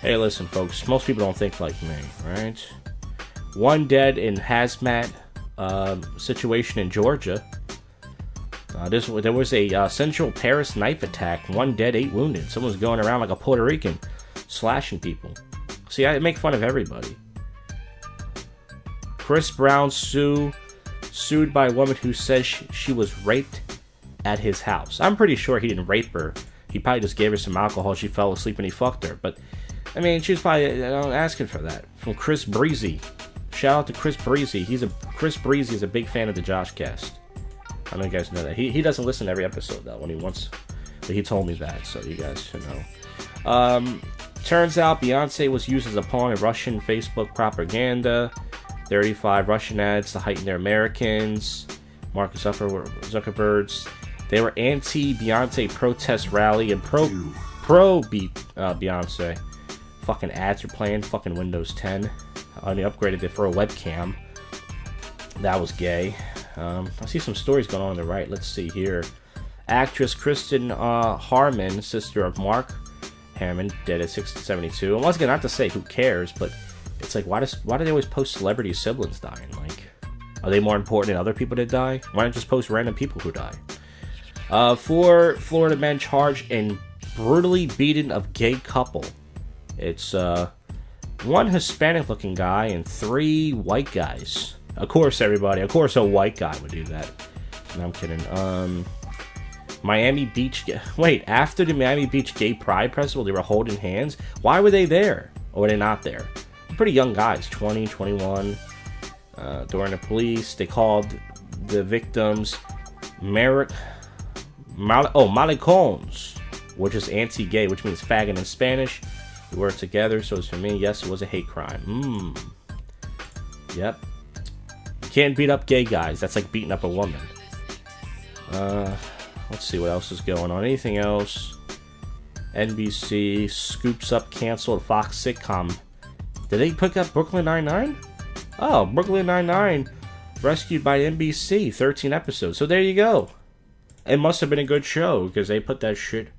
hey, listen, folks, most people don't think like me, right? One dead in hazmat situation in Georgia. There was a Central Paris knife attack. 1 dead, 8 wounded. Someone's going around like a Puerto Rican, slashing people. See, I make fun of everybody. Chris Brown sued by a woman who says she was raped at his house. I'm pretty sure he didn't rape her. He probably just gave her some alcohol. She fell asleep and he fucked her. But, she was probably asking for that. From Chris Breezy. Shout out to Chris Breezy. Chris Breezy is a big fan of the JoshCast. I know you guys know that. He doesn't listen to every episode, though, when he wants. But he told me that, so you guys should know. Turns out Beyonce was used as a pawn in Russian Facebook propaganda. 35 Russian ads to heighten their Americans. Mark Zuckerberg's. They were anti-Beyonce protest rally and pro Beyonce. Fucking ads are playing. Fucking Windows 10. I only upgraded it for a webcam. That was gay. I see some stories going on the right. Let's see here. Actress Kristen Harmon, sister of Mark Harmon, dead at 72. And once again, not to say who cares, but it's like, why do they always post celebrity siblings dying? Like, are they more important than other people that die? Why not just post random people who die? 4 Florida men charged in brutally beating of gay couple. It's 1 Hispanic-looking guy and 3 white guys. Of course, everybody. Of course, a white guy would do that. No, I'm kidding. Miami Beach. Wait, after the Miami Beach Gay Pride Festival, they were holding hands. Why were they there? Or were they not there? Pretty young guys, 20, 21. During the police, they called the victims malicones, which is anti-gay, which means faggot in Spanish. We were together, so it's for me. Yes, it was a hate crime. Yep. You can't beat up gay guys. That's like beating up a woman. Let's see what else is going on. Anything else? NBC scoops up canceled Fox sitcom. Did they pick up Brooklyn Nine-Nine? Oh, Brooklyn Nine-Nine rescued by NBC. 13 episodes. So there you go. It must have been a good show because they put that shit.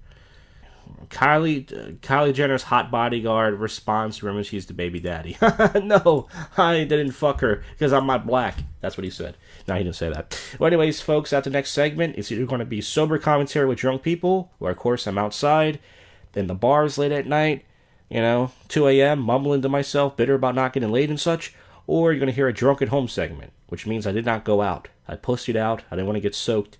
Kylie Jenner's hot bodyguard responds to rumors he's the baby daddy. No, I didn't fuck her because I'm not black. That's what he said. No, he didn't say that. Well, anyways, folks, at the next segment, it's either going to be sober commentary with drunk people, where, of course, I'm outside, in the bars late at night, 2 a.m., mumbling to myself, bitter about not getting laid and such, or you're going to hear a drunk at home segment, which means I did not go out. I pussied out, I didn't want to get soaked,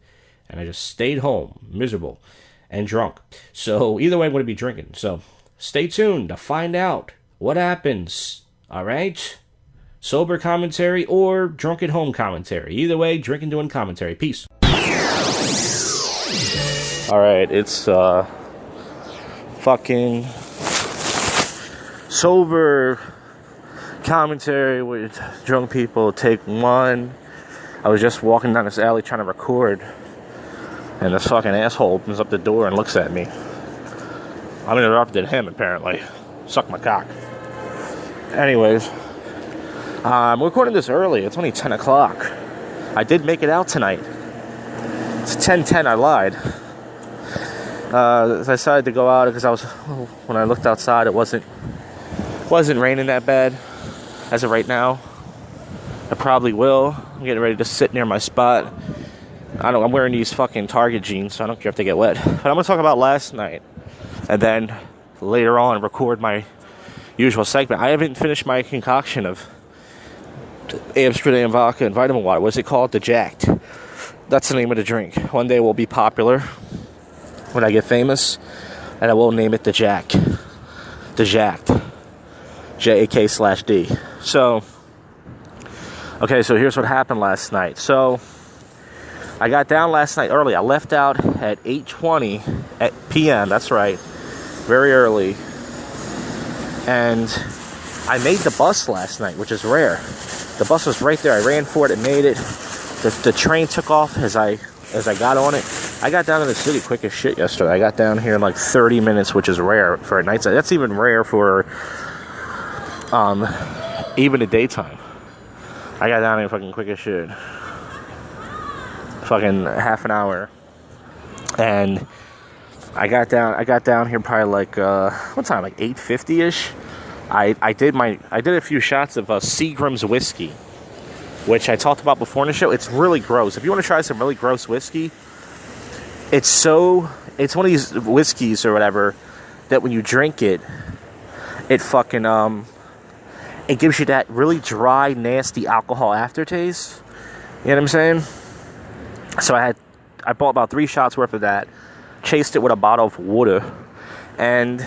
and I just stayed home, miserable and drunk. So either way, I'm going to be drinking. So stay tuned to find out what happens. All right? Sober commentary or drunk at home commentary. Either way, drinking, doing commentary. Peace. Alright, it's fucking sober commentary with drunk people, take one. I was just walking down this alley trying to record, and this fucking asshole opens up the door and looks at me. I'm interrupted him, apparently. Suck my cock. Anyways, I'm recording this early. It's only 10 o'clock. I did make it out tonight. It's 10:10, I lied. I decided to go out because when I looked outside, it wasn't raining that bad as of right now. I probably will. I'm getting ready to sit near my spot. I'm wearing these fucking Target jeans, so I don't care if they get wet. But I'm going to talk about last night, and then later on record my usual segment. I haven't finished my concoction of Amsterdam vodka and vitamin water. What's it called? The Jak'd. That's the name of the drink. One day it will be popular when I get famous, and I will name it the Jak'd. The Jak'd. JAK/D. So, okay, so here's what happened last night. So, I got down last night early. I left out at 8:20 p.m. That's right. Very early. And I made the bus last night, which is rare. The bus was right there. I ran for it and made it. The train took off as I got on it. I got down to the city quick as shit yesterday. I got down here in like 30 minutes, which is rare for a night. That's even rare for even the daytime. I got down here fucking quick as shit. Fucking half an hour. And I got down here probably like what time? Like 8:50ish. I did a few shots of Seagram's whiskey, which I talked about before in the show. It's really gross. If you want to try some really gross whiskey, it's one of these whiskeys or whatever that when you drink it, it fucking it gives you that really dry, nasty alcohol aftertaste. You know what I'm saying? So I bought about 3 shots worth of that, chased it with a bottle of water, and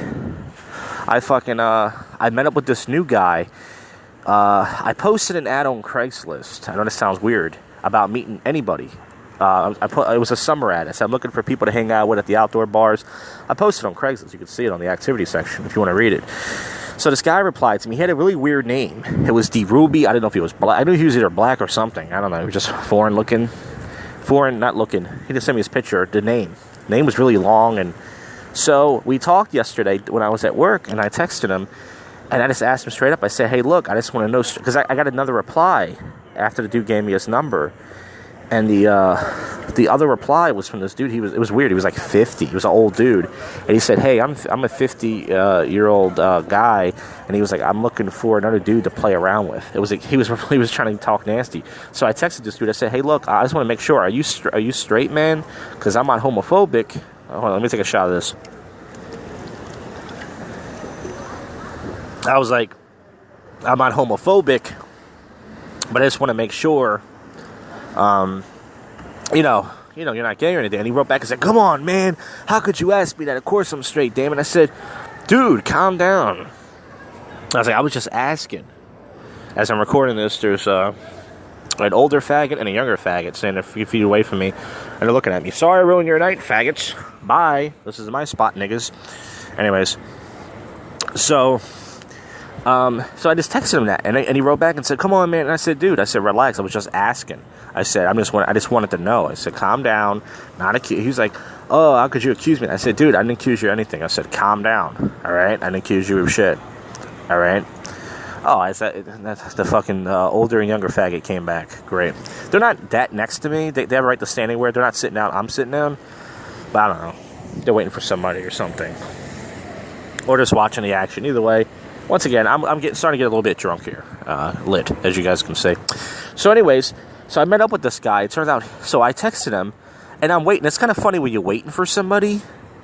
I fucking I met up with this new guy. I posted an ad on Craigslist. I know this sounds weird about meeting anybody. It was a summer ad. I said I'm looking for people to hang out with at the outdoor bars. I posted on Craigslist. You can see it on the activity section if you want to read it. So this guy replied to me. He had a really weird name. It was D. Ruby. I didn't know if he was black. I knew he was either black or something. I don't know. He was just foreign looking. Foreign, not looking. He just sent me his picture. The name was really long. And so we talked yesterday when I was at work, and I texted him. And I just asked him straight up. I said, hey, look, I just want to know, because I got another reply after the dude gave me his number. And the other reply was from this dude. It was weird. He was like 50. He was an old dude. And he said, hey, I'm a 50-year-old guy. And he was like, I'm looking for another dude to play around with. It was like, he was trying to talk nasty. So I texted this dude. I said, hey, look, I just want to make sure. Are you straight, man? Because I'm not homophobic. Hold on, let me take a shot of this. I was like, I'm not homophobic, but I just want to make sure, you're not gay or anything. And he wrote back and said, come on, man, how could you ask me that? Of course I'm straight, damn it. I said, dude, calm down. I was like, I was just asking. As I'm recording this, there's an older faggot and a younger faggot standing a few feet away from me, and they're looking at me. Sorry I ruined your night, faggots. Bye. This is my spot, niggas. Anyways, so I just texted him that, and he wrote back and said, come on, man. And I said, dude, relax. I was just asking. I said, I just wanted to know. I said, calm down. Not accuse. He was like, oh, how could you accuse me? I said, dude, I didn't accuse you of anything. I said, calm down. All right. I didn't accuse you of shit. All right. Oh, I said, that's the fucking older and younger faggot came back. Great. They're not that next to me. They have a right to stand anywhere. They're not sitting down. I'm sitting down. But I don't know. They're waiting for somebody or something. Or just watching the action. Either way. Once again, I'm starting to get a little bit drunk here. Lit, as you guys can see. So anyways, so I met up with this guy. It turns out, so I texted him, and I'm waiting. It's kind of funny when you're waiting for somebody,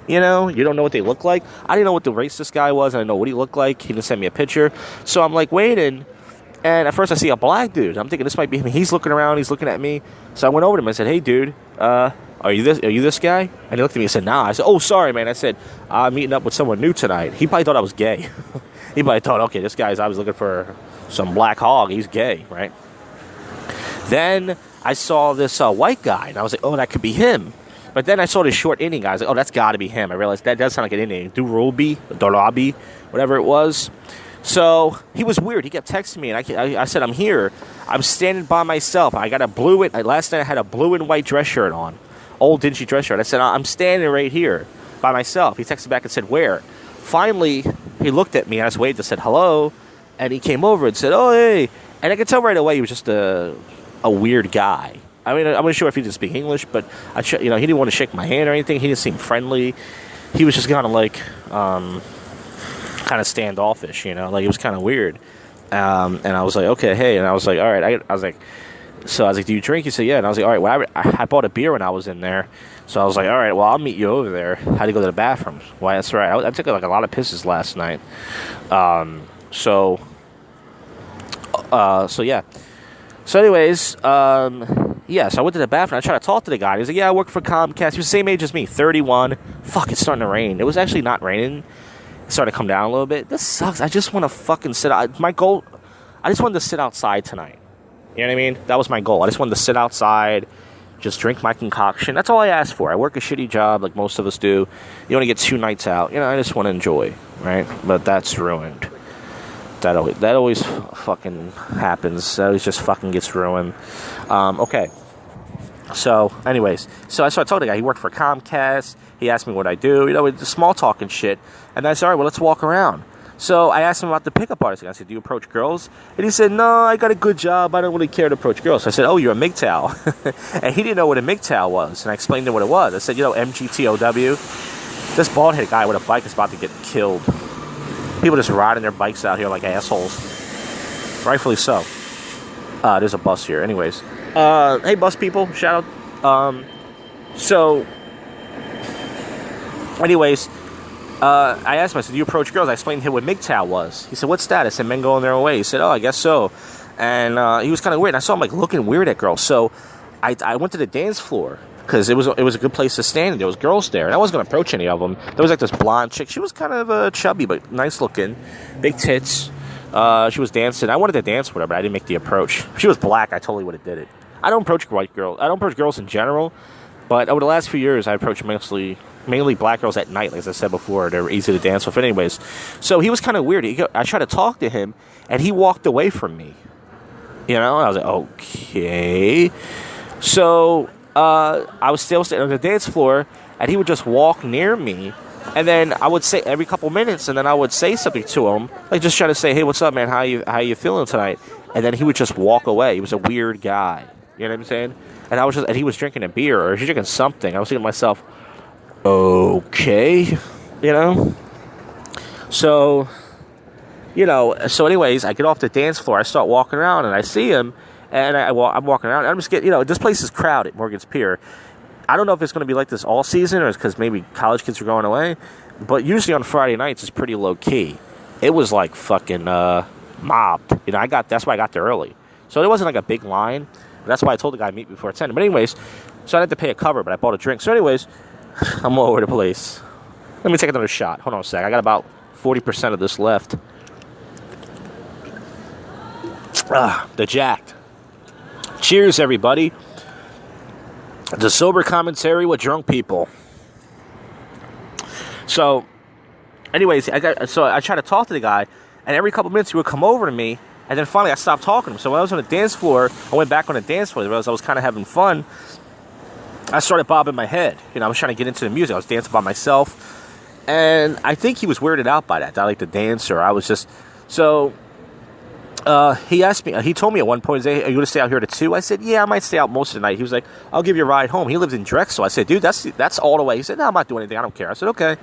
you know? You don't know what they look like. I didn't know what the race this guy was. I didn't know what he looked like. He didn't send me a picture. So I'm like waiting, and at first I see a black dude. I'm thinking this might be him. He's looking around. He's looking at me. So I went over to him. I said, hey, dude, are you this guy? And he looked at me and said, nah. I said, oh, sorry, man. I said, I'm meeting up with someone new tonight. He probably thought I was gay. He probably thought, okay, this guy's, I was looking for some black hog. He's gay, right? Then I saw this white guy, and I was like, oh, that could be him. But then I saw this short Indian guy. I was like, oh, that's got to be him. I realized that does sound like an Indian. Dolabi, whatever it was. So he was weird. He kept texting me, and I said, I'm here. I'm standing by myself. I got last night I had a blue and white dress shirt on. Old dingy dress shirt. I said, I'm standing right here by myself. He texted back and said, where? Finally, he looked at me, and I just waved and said, hello. And he came over and said, oh, hey. And I could tell right away he was just a weird guy. I mean, I'm not sure if he didn't speak English, but he didn't want to shake my hand or anything. He didn't seem friendly. He was just kind of like, kind of standoffish, like he was kind of weird. And I was like, okay, hey. And I was like, all right. I was like, do you drink? He said, yeah. And I was like, all right, well, I bought a beer when I was in there. So I was like, all right, well, I'll meet you over there. How'd you go to the bathroom? Why, that's right. I took like a lot of pisses last night. So yeah. So anyways, yeah, so I went to the bathroom. I tried to talk to the guy. He was like, yeah, I work for Comcast. He was the same age as me, 31. Fuck, it's starting to rain. It was actually not raining. It started to come down a little bit. This sucks. I just want to fucking sit out. My goal, I just wanted to sit outside tonight. You know what I mean? That was my goal. I just wanted to sit outside, just drink my concoction. That's all I asked for. I work a shitty job like most of us do. You only get 2 nights out. I just want to enjoy, right? But that's ruined. That always fucking happens. That always just fucking gets ruined. Okay. So, anyways. So I told the guy he worked for Comcast. He asked me what I do. With small talk and shit. And I said, all right, well, let's walk around. So I asked him about the pickup artist. I said, do you approach girls? And he said, no, I got a good job. I don't really care to approach girls. So I said, oh, you're a MGTOW. And he didn't know what a MGTOW was. And I explained to him what it was. I said, MGTOW. This bald-headed guy with a bike is about to get killed. People just riding their bikes out here like assholes. Rightfully so. There's a bus here. Anyways. Hey, bus people. Shout out. Anyways. I asked him, I said, do you approach girls? I explained to him what MGTOW was. He said, what's that? I said, men going their own way. He said, oh, I guess so. And he was kind of weird. And I saw him looking weird at girls. So I went to the dance floor. Because it was a good place to stand, and there was girls there, and I wasn't going to approach any of them. There was this blonde chick. She was kind of chubby, but nice looking, big tits. She was dancing. I wanted to dance with her, but I didn't make the approach. If she was black, I totally would have did it. I don't approach white girls. I don't approach girls in general, but over the last few years, I approached mainly black girls at night, like as I said before. They're easy to dance with anyways. So he was kind of weird. I tried to talk to him, and he walked away from me. I was like, okay. So I was still sitting on the dance floor, and he would just walk near me, and then I would say every couple minutes, and then I would say something to him, like just trying to say, hey, what's up, man? How you feeling tonight? And then he would just walk away. He was a weird guy. You know what I'm saying? And he was drinking a beer, or he was drinking something. I was thinking to myself, okay, So, so anyways, I get off the dance floor. I start walking around, and I see him. And I'm walking around. I'm just getting, this place is crowded, Morgan's Pier. I don't know if it's going to be like this all season or it's because maybe college kids are going away. But usually on Friday nights, it's pretty low key. It was like fucking mobbed. That's why I got there early. So it wasn't like a big line. That's why I told the guy to meet before 10. But anyways, so I had to pay a cover, but I bought a drink. So anyways, I'm all over the place. Let me take another shot. Hold on a sec. I got about 40% of this left. The Jak'd. Cheers, everybody. The sober commentary with drunk people. So, anyways, I tried to talk to the guy, and every couple minutes he would come over to me, and then finally I stopped talking to him. So when I was on the dance floor, I went back on the dance floor. I was kind of having fun. I started bobbing my head. I was trying to get into the music. I was dancing by myself, and I think he was weirded out by that. I like to dance, or I was just so. He asked me, he told me at one point, are you going to stay out here to 2? I said, yeah, I might stay out most of the night. He was like, I'll give you a ride home. He lives in Drexel. I said, dude, that's all the way. He said, no, I'm not doing anything. I don't care. I said, okay.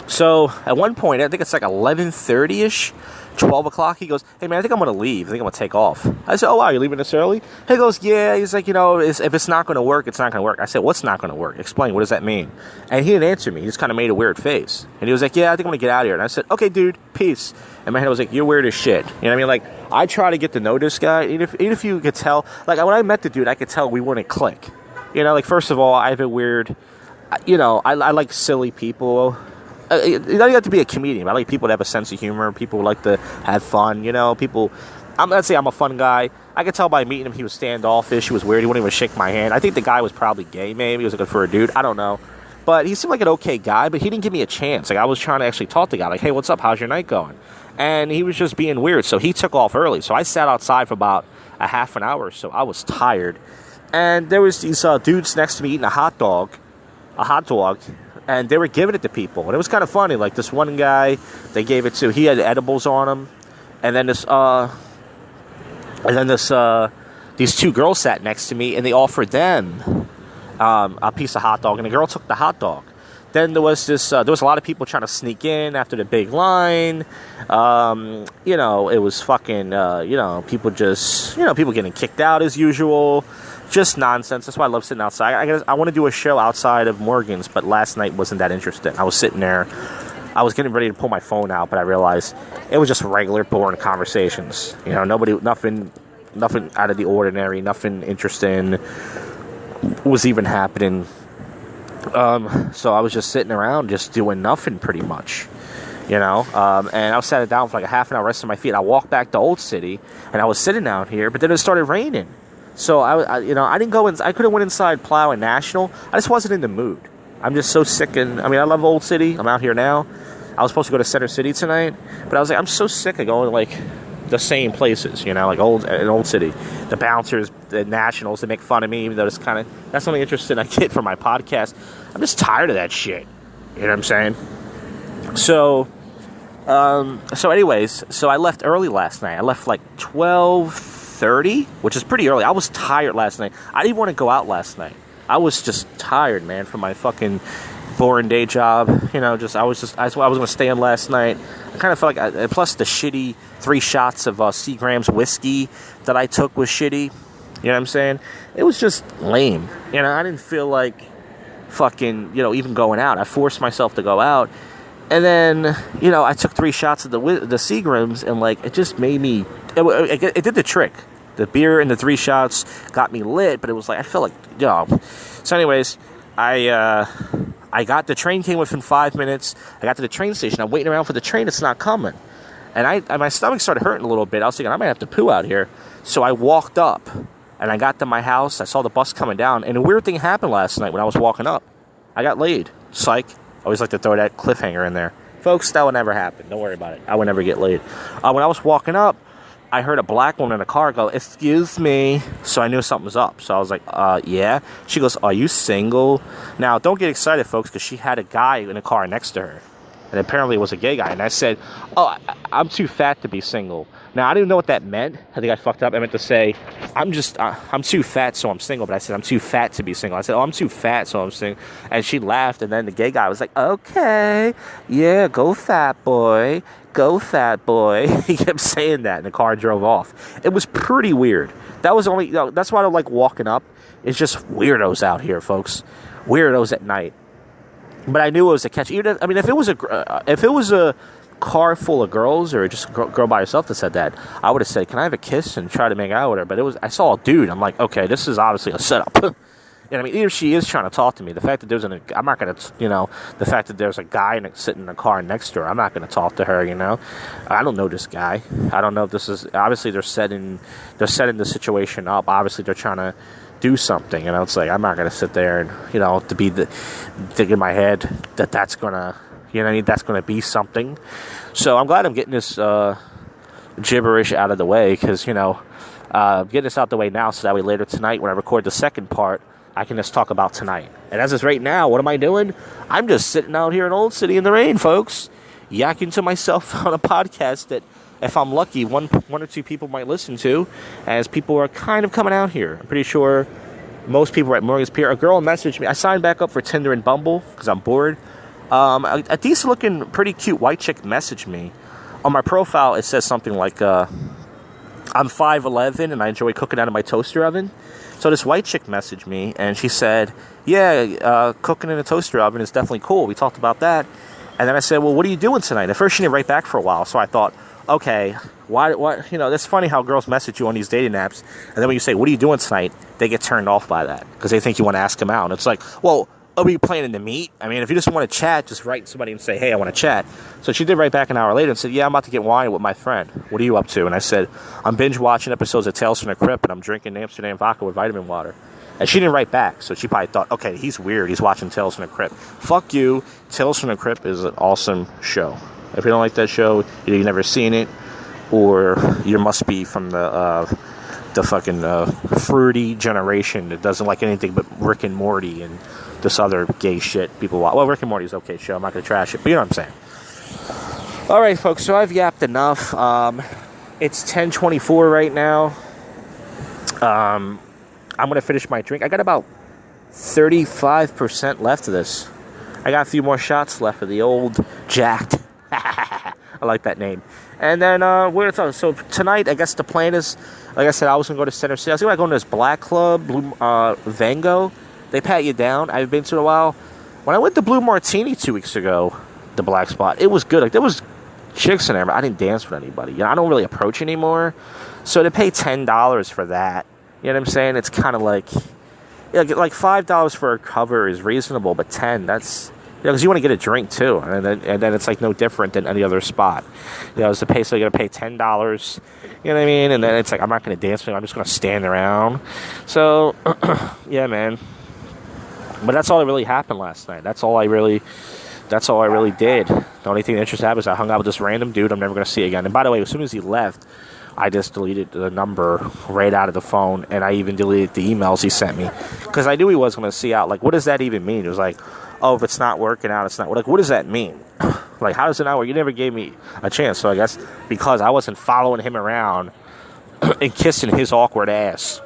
So at one point, I think it's like 11:30ish, 12 o'clock, he goes, hey man, I think I'm going to leave. I think I'm going to take off. I said, oh wow, you're leaving this early? He goes, yeah. He's like, if it's not going to work, it's not going to work. I said, what's not going to work? Explain, what does that mean? And he didn't answer me. He just kind of made a weird face. And he was like, yeah, I think I'm going to get out of here. And I said, okay, dude, peace. And my head was like, you're weird as shit. You know what I mean? Like, I try to get to know this guy. Even if you could tell, like when I met the dude, I could tell we wouldn't click. Like first of all, I have a weird, I like silly people. You don't have to be a comedian. I like people that have a sense of humor. People who like to have fun. People. let's say I'm a fun guy. I could tell by meeting him he was standoffish. He was weird. He wouldn't even shake my hand. I think the guy was probably gay, maybe. He was looking for a dude. I don't know. But he seemed like an okay guy, but he didn't give me a chance. Like, I was trying to actually talk to the guy. Like, hey, what's up? How's your night going? And he was just being weird. So he took off early. So I sat outside for about a half an hour or so. I was tired. And there was these dudes next to me eating a hot dog. And they were giving it to people. And it was kind of funny. Like, this one guy, they gave it to. He had edibles on him. And then these two girls sat next to me, and they offered them a piece of hot dog, and the girl took the hot dog. Then there was a lot of people trying to sneak in after the big line. It was fucking, people just, people getting kicked out as usual. Just nonsense. That's why I love sitting outside. I want to do a show outside of Morgan's, but last night wasn't that interesting. I was sitting there. I was getting ready to pull my phone out, but I realized it was just regular, boring conversations. Nothing out of the ordinary, nothing interesting was even happening. So I was just sitting around, just doing nothing pretty much, and I was sat down for like a half an hour, resting my feet. I walked back to Old City, and I was sitting down here, but then it started raining. So I didn't go in. I could have went inside plowing National. I just wasn't in the mood. I'm just so sick, I love Old City. I'm out here now. I was supposed to go to Center City tonight, but I was like, I'm so sick of going to, like, the same places, like Old City. The bouncers, the Nationals, they make fun of me, even though that's only interesting I get for my podcast. I'm just tired of that shit. You know what I'm saying? So anyways, I left early last night. I left like 12:30, which is pretty early. I was tired last night. I didn't want to go out last night. I was just tired, man, from my fucking boring day job. I was going to stay in last night. I kind of felt like, plus the shitty 3 shots of Seagram's whiskey that I took was shitty. You know what I'm saying? It was just lame. I didn't feel like fucking, even going out. I forced myself to go out. And then, I took 3 shots of the Seagram's, and, like, it just made me, it did the trick. The beer and the 3 shots got me lit, but it was like, I felt like, So anyways, I got, the train came within 5 minutes. I got to the train station. I'm waiting around for the train. It's not coming. And my stomach started hurting a little bit. I was thinking, I might have to poo out here. So I walked up, and I got to my house. I saw the bus coming down. And a weird thing happened last night when I was walking up. I got laid. Psych. I always like to throw that cliffhanger in there. Folks, that would never happen. Don't worry about it. I would never get laid. When I was walking up, I heard a black woman in a car go, "Excuse me." So I knew something was up. So I was like, yeah. She goes, "Are you single?" Now, don't get excited, folks, because she had a guy in a car next to her. And apparently it was a gay guy. And I said, I'm too fat to be single. Now, I didn't know what that meant. I think I fucked up. I meant to say, I'm too fat, so I'm single. But I said, I'm too fat to be single. I said, I'm too fat, so I'm single. And she laughed. And then the gay guy was like, "Okay, yeah, go fat boy. Go fat boy." He kept saying that, and the car drove off. It was pretty weird. That's why I don't like walking up. It's just weirdos out here, folks. Weirdos at night. But I knew it was a catch. If it was a car full of girls, or just a girl by herself that said that, I would have said, "Can I have a kiss?" and try to make out with her. But I saw a dude. I'm like, okay, this is obviously a setup. Even if she is trying to talk to me, the fact that the fact that there's a guy sitting in a car next to her, I'm not going to talk to her, I don't know this guy. I don't know if this is, obviously they're setting the situation up. Obviously they're trying to do something, it's like, I'm not going to sit there and, to be think in my head that's going to, that's going to be something. So I'm glad I'm getting this gibberish out of the way, because, getting this out the way now so that way later tonight when I record the second part, I can just talk about tonight. And as of right now, what am I doing? I'm just sitting out here in Old City in the rain, folks, yakking to myself on a podcast that, if I'm lucky, one or two people might listen to, as people are kind of coming out here. I'm pretty sure most people are at Morgan's Pier. A girl messaged me. I signed back up for Tinder and Bumble because I'm bored. A decent-looking, pretty cute white chick messaged me. On my profile, it says something like, I'm 5'11", and I enjoy cooking out of my toaster oven. So this white chick messaged me, and she said, yeah, cooking in a toaster oven is definitely cool. We talked about that. And then I said, well, what are you doing tonight? At first, she didn't write back for a while, so I thought, okay, why, that's funny how girls message you on these dating apps, and then when you say, what are you doing tonight, they get turned off by that, because they think you want to ask them out. And it's like, well, are we planning to meet? I mean, if you just want to chat, just write somebody and say, hey, I want to chat. So she did write back an hour later and said, yeah, I'm about to get wine with my friend. What are you up to? And I said, I'm binge watching episodes of Tales from the Crypt, and I'm drinking Amsterdam vodka with vitamin water. And she didn't write back, so she probably thought, okay, he's weird. He's watching Tales from the Crypt. Fuck you. Tales from the Crypt is an awesome show. If you don't like that show, either you've never seen it, or you must be from the fucking fruity generation that doesn't like anything but Rick and Morty and this other gay shit people watch. Well, Rick and Morty's okay show. I'm not going to trash it, but you know what I'm saying. All right, folks, so I've yapped enough. It's 10:24 right now. I'm going to finish my drink. I got about 35% left of this. I got a few more shots left of the old jak'd. I like that name. And then we're going to talk. So tonight, I guess the plan is, like I said, I was going to go to Center City. I was going to go to this black club, Vango. They pat you down. I haven't been to it in a while. When I went to Blue Martini 2 weeks ago, the black spot, it was good. Like, there was chicks in there, but I didn't dance with anybody. You know, I don't really approach anymore. So to pay $10 for that, you know what I'm saying? It's kind of like $5 for a cover is reasonable, but $10, that's, you know, because you want to get a drink too, and then it's like no different than any other spot. You know, it's the pay, so you're gonna pay $10. You know what I mean? And then it's like I'm not gonna dance with you. I'm just gonna stand around. So, yeah, man. But that's all that really happened last night. That's all I really did. The only thing that interesting happened is I hung out with this random dude I'm never gonna see again. And by the way, as soon as he left, I just deleted the number right out of the phone, and I even deleted the emails he sent me because I knew he was gonna see out. Like, what does that even mean? It was like, oh, if it's not working out, it's not. Like, what does that mean? Like, how does it not work? You never gave me a chance. So I guess because I wasn't following him around and kissing his awkward ass,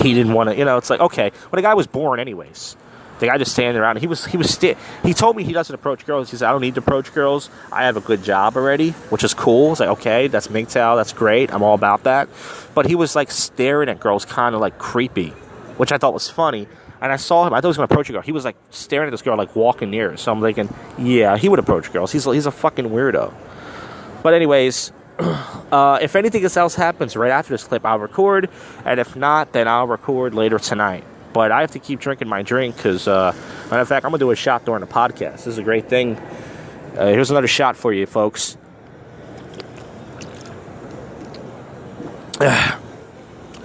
he didn't want to, you know, it's like, okay. Well, the guy was boring anyways. The guy just standing around. He told me he doesn't approach girls. He said, I don't need to approach girls. I have a good job already, which is cool. It's like, okay, that's MGTOW. That's great. I'm all about that. But he was like staring at girls kind of like creepy, which I thought was funny. And I saw him. I thought he was going to approach a girl. He was like staring at this girl, like walking near her. So I'm thinking, yeah, he would approach girls. He's a fucking weirdo. But anyways, if anything else happens right after this clip, I'll record. And if not, then I'll record later tonight. But I have to keep drinking my drink because, matter of fact, I'm going to do a shot during the podcast. This is a great thing. Here's another shot for you, folks.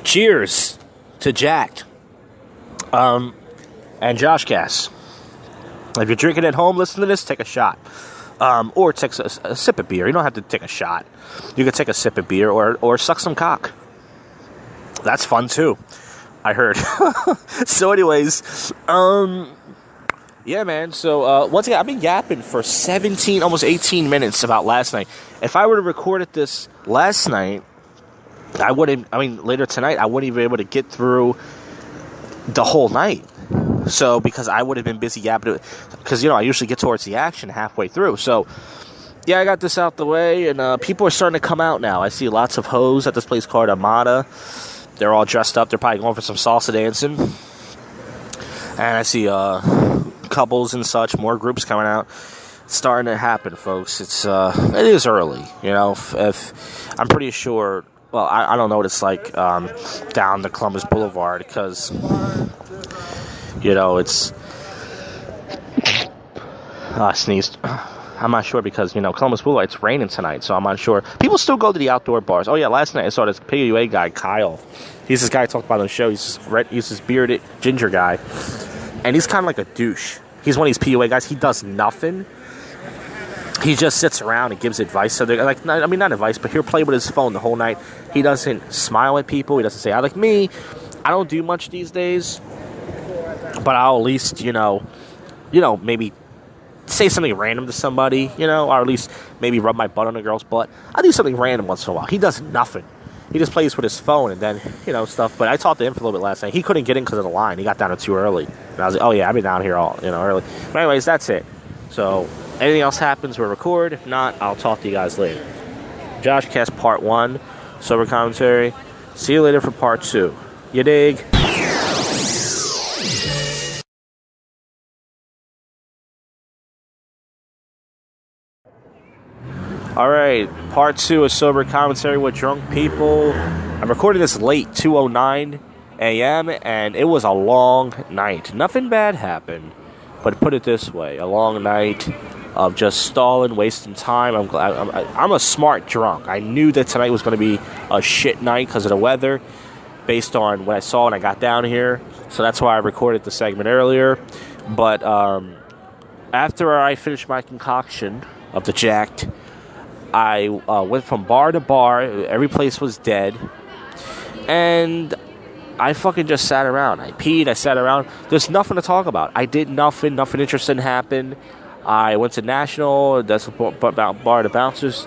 Cheers to jak'd. And JoshCast. If you're drinking at home, listen to this, take a shot. Or take a sip of beer. You don't have to take a shot. You can take a sip of beer or suck some cock. That's fun too, I heard. So anyways, yeah, man. So once again, I've been yapping for 17, almost 18 minutes about last night. If I were to record it this last night, later tonight, I wouldn't even be able to get through the whole night. So, because I would have been busy yapping, because, you know, I usually get towards the action halfway through. So, yeah, I got this out the way, and people are starting to come out now. I see lots of hoes at this place called Amada. They're all dressed up. They're probably going for some salsa dancing. And I see couples and such, more groups coming out. It's starting to happen, folks. It is early, you know. If I'm pretty sure. Well, I don't know what it's like down the Columbus Boulevard because, you know, it's... I sneezed. I'm not sure because, you know, Columbus Boulevard, it's raining tonight, so I'm not sure. People still go to the outdoor bars. Oh, yeah, last night I saw this PUA guy, Kyle. He's this guy I talked about on the show. He's this bearded ginger guy, and he's kind of like a douche. He's one of these PUA guys. He does nothing. He just sits around and gives advice. So they're like, I mean, not advice, but he'll play with his phone the whole night. He doesn't smile at people. He doesn't say, I like me. I don't do much these days, but I'll at least, you know, maybe say something random to somebody, you know, or at least maybe rub my butt on a girl's butt. I do something random once in a while. He does nothing. He just plays with his phone and then, you know, stuff. But I talked to him for a little bit last night. He couldn't get in because of the line. He got down too early. And I was like, oh, yeah, I've been down here all, you know, early. But anyways, that's it. So anything else happens, we'll record. If not, I'll talk to you guys later. JoshCast Part 1, sober commentary. See you later for Part 2. You dig? Alright, Part 2 of sober commentary with drunk people. I'm recording this late, 2:09 a.m. and it was a long night. Nothing bad happened, but put it this way, a long night of just stalling, wasting time. I'm a smart drunk. I knew that tonight was going to be a shit night because of the weather, based on what I saw when I got down here. So that's why I recorded the segment earlier. But after I finished my concoction of the jak'd, I went from bar to bar. Every place was dead. And I fucking just sat around. I peed, I sat around. There's nothing to talk about. I did nothing. Nothing interesting happened. I went to National. That's about bar. The bouncers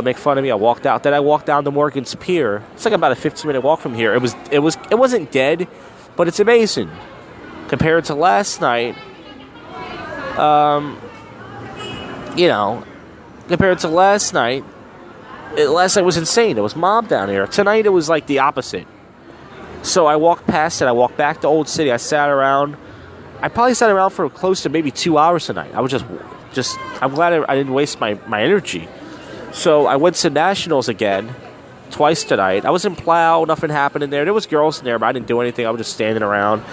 make fun of me. I walked out. Then I walked down to Morgan's Pier. It's like about a 15-minute walk from here. It wasn't dead, but it's amazing compared to last night. Compared to last night, last night was insane. It was mob down here. Tonight it was like the opposite. So I walked past it. I walked back to Old City. I sat around. I probably sat around for close to maybe 2 hours tonight. I was just I'm glad I didn't waste my energy. So I went to Nationals again, twice tonight. I was in Plow. Nothing happened in there. There was girls in there, but I didn't do anything. I was just standing around.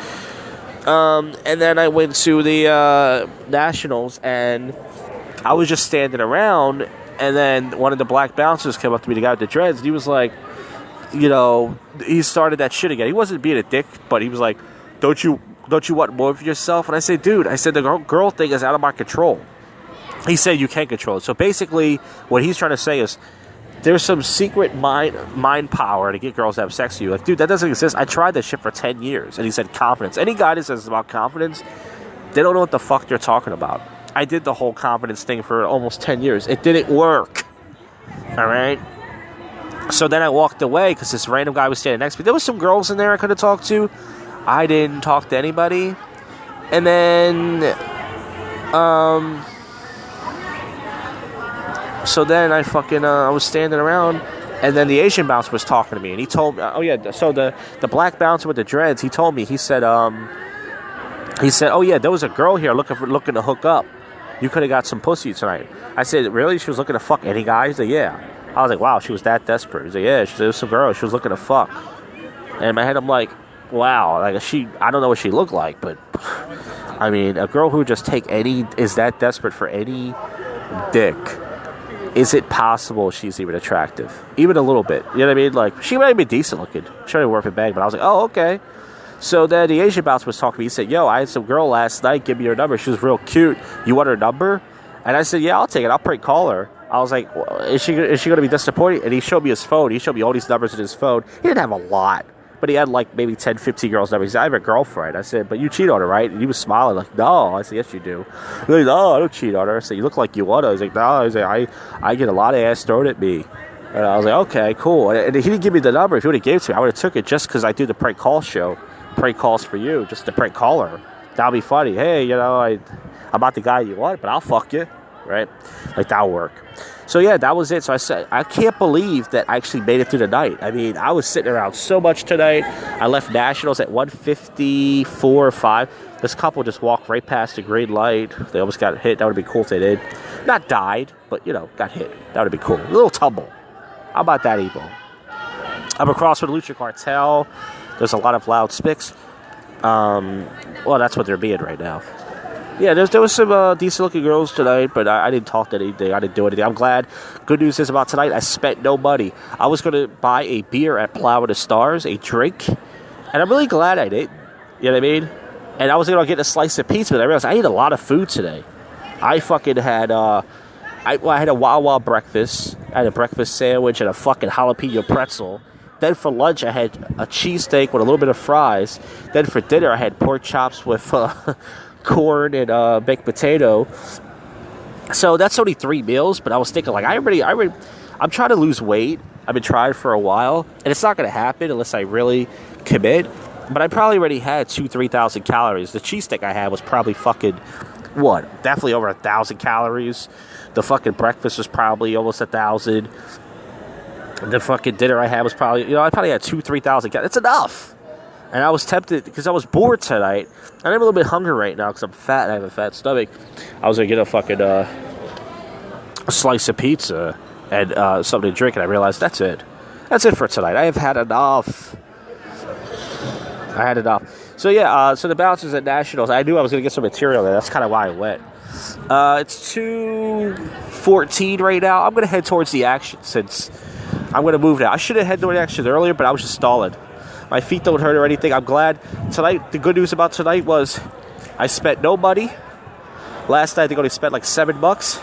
And then I went to the Nationals, and I was just standing around. And then one of the black bouncers came up to me, the guy with the dreads, and he was like, he started that shit again. He wasn't being a dick, but he was like, don't you want more for yourself? And I said, dude, the girl thing is out of my control. He said, you can't control it. So basically, what he's trying to say is, there's some secret mind power to get girls to have sex with you. Like, dude, that doesn't exist. I tried that shit for 10 years. And he said confidence. Any guy that says about confidence, they don't know what the fuck they're talking about. I did the whole confidence thing for almost 10 years. It didn't work. All right? So then I walked away because this random guy was standing next to me. There was some girls in there I could have talked to. I didn't talk to anybody. And then, so then I was standing around, and then the Asian bouncer was talking to me, and he told me, so the black bouncer with the dreads, he told me, he said, oh yeah, there was a girl here looking to hook up. You could have got some pussy tonight. I said, really? She was looking to fuck any guy? He's like, yeah. I was like, wow, she was that desperate. He's like, yeah, there was some girl, she was looking to fuck. And in my head, I'm like, wow, I don't know what she looked like, but I mean, a girl who just is that desperate for any dick. Is it possible she's even attractive? Even a little bit. You know what I mean? Like, she might be decent looking. She might be worth a bag, but I was like, oh, okay. So then the Asian bouncer was talking to me. He said, yo, I had some girl last night. Give me her number. She was real cute. You want her number? And I said, yeah, I'll take it. I'll prank call her. I was like, well, is she going to be disappointed? And he showed me his phone. He showed me all these numbers in his phone. He didn't have a lot, but he had like maybe 10, 15 girls' numbers. He said, I have a girlfriend. I said, but you cheat on her, right? And he was smiling like, no. I said, yes, you do. He was like, no, I don't cheat on her. I said, you look like you want to. I was like, no. I was like, I get a lot of ass thrown at me. And I was like, okay, cool. And he didn't give me the number. If he would have gave it to me, I would have took it just because I do the prank call show. Prank calls for you, just to prank call her. That'll be funny. Hey, I'm not the guy you want, but I'll fuck you, right? Like, that'll work. So yeah, that was it. So I said, I can't believe that I actually made it through the night. I mean, I was sitting around so much tonight. I left Nationals at 1:54 or 5. This couple just walked right past the green light. They almost got hit. That would have been cool if they did. Not died, but, got hit. That would have been cool. A little tumble. How about that, evil? I'm across from the Lucha Cartel. There's a lot of loud spics. Well, that's what they're being right now. Yeah, there was some decent-looking girls tonight, but I didn't talk to anything. I didn't do anything. I'm glad. Good news is about tonight, I spent no money. I was going to buy a beer at Plow of the Stars, a drink, and I'm really glad I did. You know what I mean? And I was going to get a slice of pizza, but I realized I ate a lot of food today. I fucking had, I had a Wawa breakfast. I had a breakfast sandwich and a fucking jalapeno pretzel. Then for lunch, I had a cheesesteak with a little bit of fries. Then for dinner, I had pork chops with corn and baked potato. So that's only 3 meals, but I was thinking, like, I'm trying to lose weight. I've been trying for a while, and it's not going to happen unless I really commit. But I probably already had 2,000-3,000 calories. The cheesesteak I had was probably fucking, definitely over 1,000 calories. The fucking breakfast was probably almost 1,000. The fucking dinner I had was probably, I probably had 2,000-3,000 calories. It's enough. And I was tempted, because I was bored tonight. And I'm a little bit hungry right now, because I'm fat and I have a fat stomach. I was going to get a fucking a slice of pizza and something to drink, and I realized that's it. That's it for tonight. I have had enough. I had enough. So yeah, so the bouncers at Nationals, I knew I was going to get some material there. That's kind of why I went. It's 2:14 right now. I'm going to head towards the action since I'm going to move now. I should have headed toward the action earlier, but I was just stalling. My feet don't hurt or anything. I'm glad. Tonight, the good news about tonight was I spent no money. Last night, I think I only spent like $7.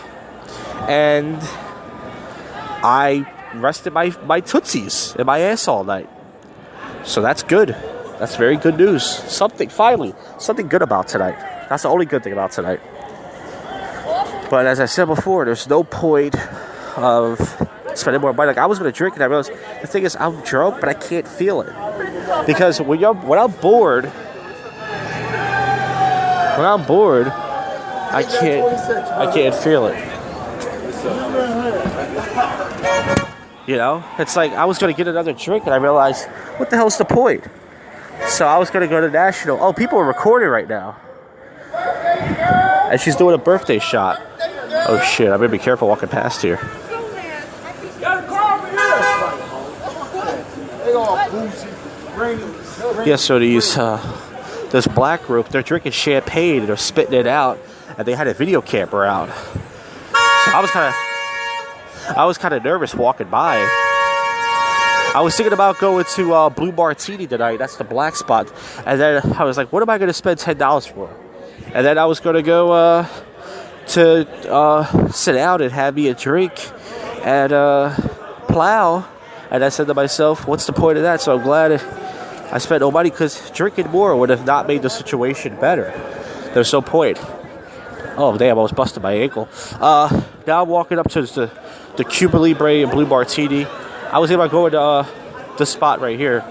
And I rested my tootsies and my ass all night. So that's good. That's very good news. Something good about tonight. That's the only good thing about tonight. But as I said before, there's no point of spending more money. Like, I was going to drink, and I realized the thing is, I'm drunk, but I can't feel it. Because when I'm bored, I can't feel it. You know, it's like I was going to get another drink, and I realized, what the hell's the point? So I was going to go to National. Oh, people are recording right now. And she's doing a birthday shot. Oh, shit. I better be careful walking past here. Yeah, so this black group, they're drinking champagne, and they're spitting it out, and they had a video camera out. So I was kind of nervous walking by. I was thinking about going to Blue Martini tonight. That's the black spot. And then I was like, what am I going to spend $10 for? And then I was going to go to sit down and have me a drink at Plow. And I said to myself, what's the point of that? So I'm glad I spent no money, because drinking more would have not made the situation better. There's no point. Oh, damn, I almost busted my ankle. Now I'm walking up to the Cuba Libre and Blue Martini. I was able to go to this spot right here.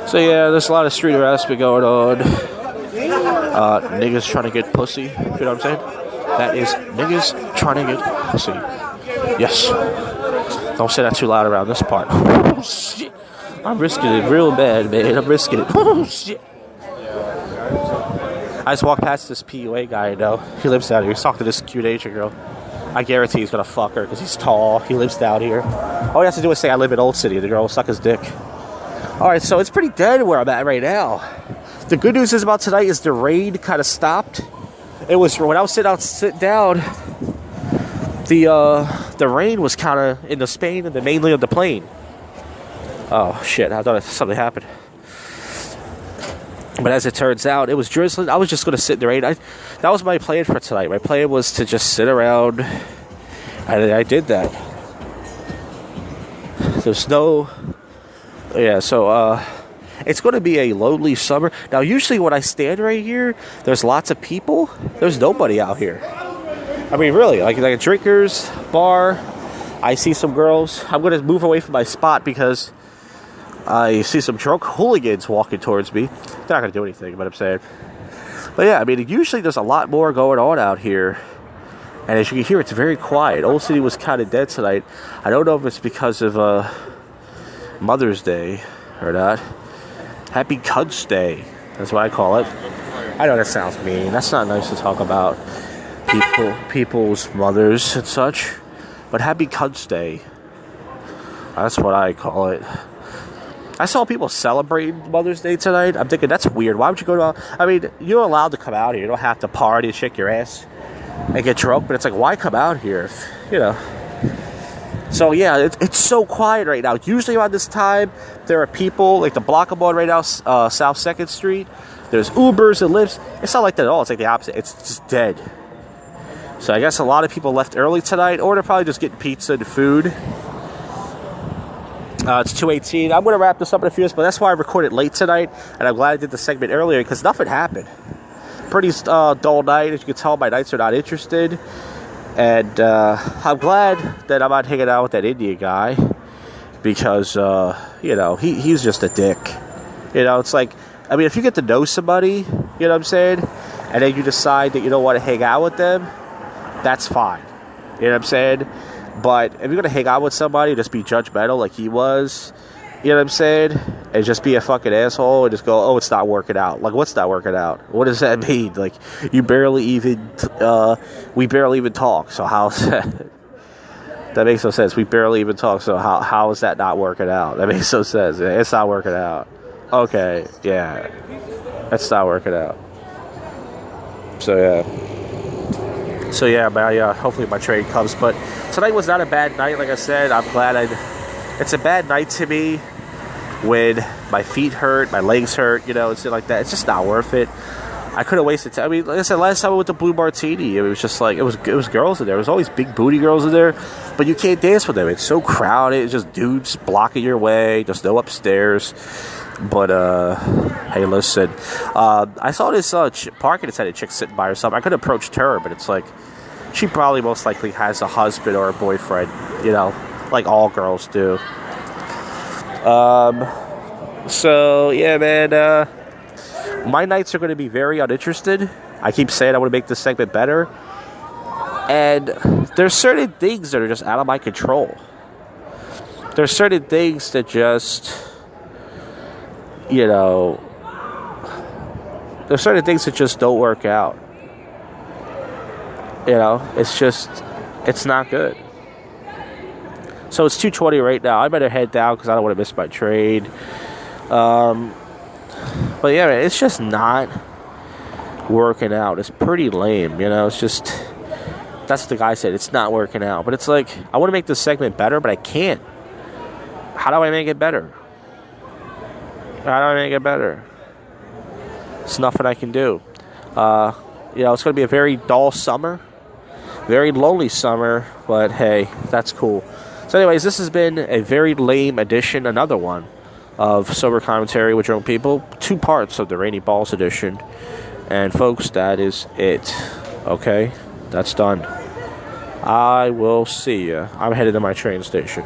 So yeah, there's a lot of street harassment going on. Niggas trying to get pussy. You know what I'm saying? That is niggas trying to get pussy. Yes. Don't say that too loud around this part. Oh, shit. I'm risking it real bad, man. I'm risking it. Oh, shit. I just walked past this PUA guy, you know. He lives down here. He's talking to this cute Asian girl. I guarantee he's gonna fuck her because he's tall. He lives down here. All he has to do is say, I live in Old City. The girl will suck his dick. Alright, so it's pretty dead where I'm at right now. The good news is about tonight is the rain kind of stopped. It was, when I was sitting down, the rain was kind of in the Spain and mainly on the plane. Oh, shit. I thought something happened. But as it turns out, it was drizzling. I was just going to sit in the rain. That was my plan for tonight. My plan was to just sit around. And I did that. There's no... Yeah, so it's going to be a lonely summer. Now, usually when I stand right here, there's lots of people. There's nobody out here. I mean, really, like a drinkers, bar. I see some girls. I'm going to move away from my spot because I see some drunk hooligans walking towards me. They're not going to do anything, but I'm saying. But yeah, I mean, usually there's a lot more going on out here. And as you can hear, it's very quiet. Old City was kind of dead tonight. I don't know if it's because of Mother's Day or not. Happy Cud's Day. That's what I call it. I know that sounds mean. That's not nice to talk about people's mothers and such. But Happy Cud's Day. That's what I call it. I saw people celebrating Mother's Day tonight. I'm thinking, that's weird. Why would you go to... I mean, you're allowed to come out here. You don't have to party and shake your ass and get drunk. But it's like, why come out here if, you know... So, yeah, it's so quiet right now. Usually around this time, there are people, like the block I'm on right now, South 2nd Street. There's Ubers and Lyfts. It's not like that at all. It's like the opposite. It's just dead. So I guess a lot of people left early tonight, or they're probably just getting pizza and food. It's 2:18. I'm going to wrap this up in a few minutes, but that's why I recorded late tonight, and I'm glad I did the segment earlier, because nothing happened. Pretty dull night. As you can tell, my nights are not interested. And I'm glad that I'm not hanging out with that Indian guy, because, you know, he's just a dick. You know, it's like, I mean, if you get to know somebody, you know what I'm saying, and then you decide that you don't want to hang out with them, that's fine. You know what I'm saying? But if you're going to hang out with somebody, just be judgmental like he was, you know what I'm saying? And just be a fucking asshole and just go, oh, it's not working out. Like, what's not working out? What does that mean? Like, we barely even talk, so how's that? That makes no sense. We barely even talk, so how is that not working out? That makes no sense. It's not working out. Okay, yeah. It's not working out. So, yeah. Hopefully my trade comes. But tonight was not a bad night, like I said. I'm glad it's a bad night to me when my feet hurt, my legs hurt, and shit like that. It's just not worth it. I could have wasted time. I mean, like I said, last time I went to Blue Martini, it was just like, it was girls in there. There was always big booty girls in there, but you can't dance with them. It's so crowded. It's just dudes blocking your way. There's no upstairs. But, hey, listen, I saw this parking attendant chick sitting by herself. I could have approached her, but it's like, she probably most likely has a husband or a boyfriend, like all girls do. So, yeah, man, my nights are going to be very uninterested. I keep saying I want to make this segment better. And there's certain things that are just out of my control. There's certain things that just, there's certain things that just don't work out. It's not good. So it's 2:20 right now. I better head down because I don't want to miss my trade. But yeah, man, it's just not working out. It's pretty lame, it's just, that's what the guy said, it's not working out. But it's like, I want to make this segment better, but I can't. How do I make it better? It's nothing I can do. It's going to be a very dull summer, very lonely summer, but hey, that's cool. So anyways, this has been a very lame edition, another one, of Sober Commentary with Drunk People. 2 parts of the Rainy Balls edition. And folks, that is it. Okay? That's done. I will see you. I'm headed to my train station.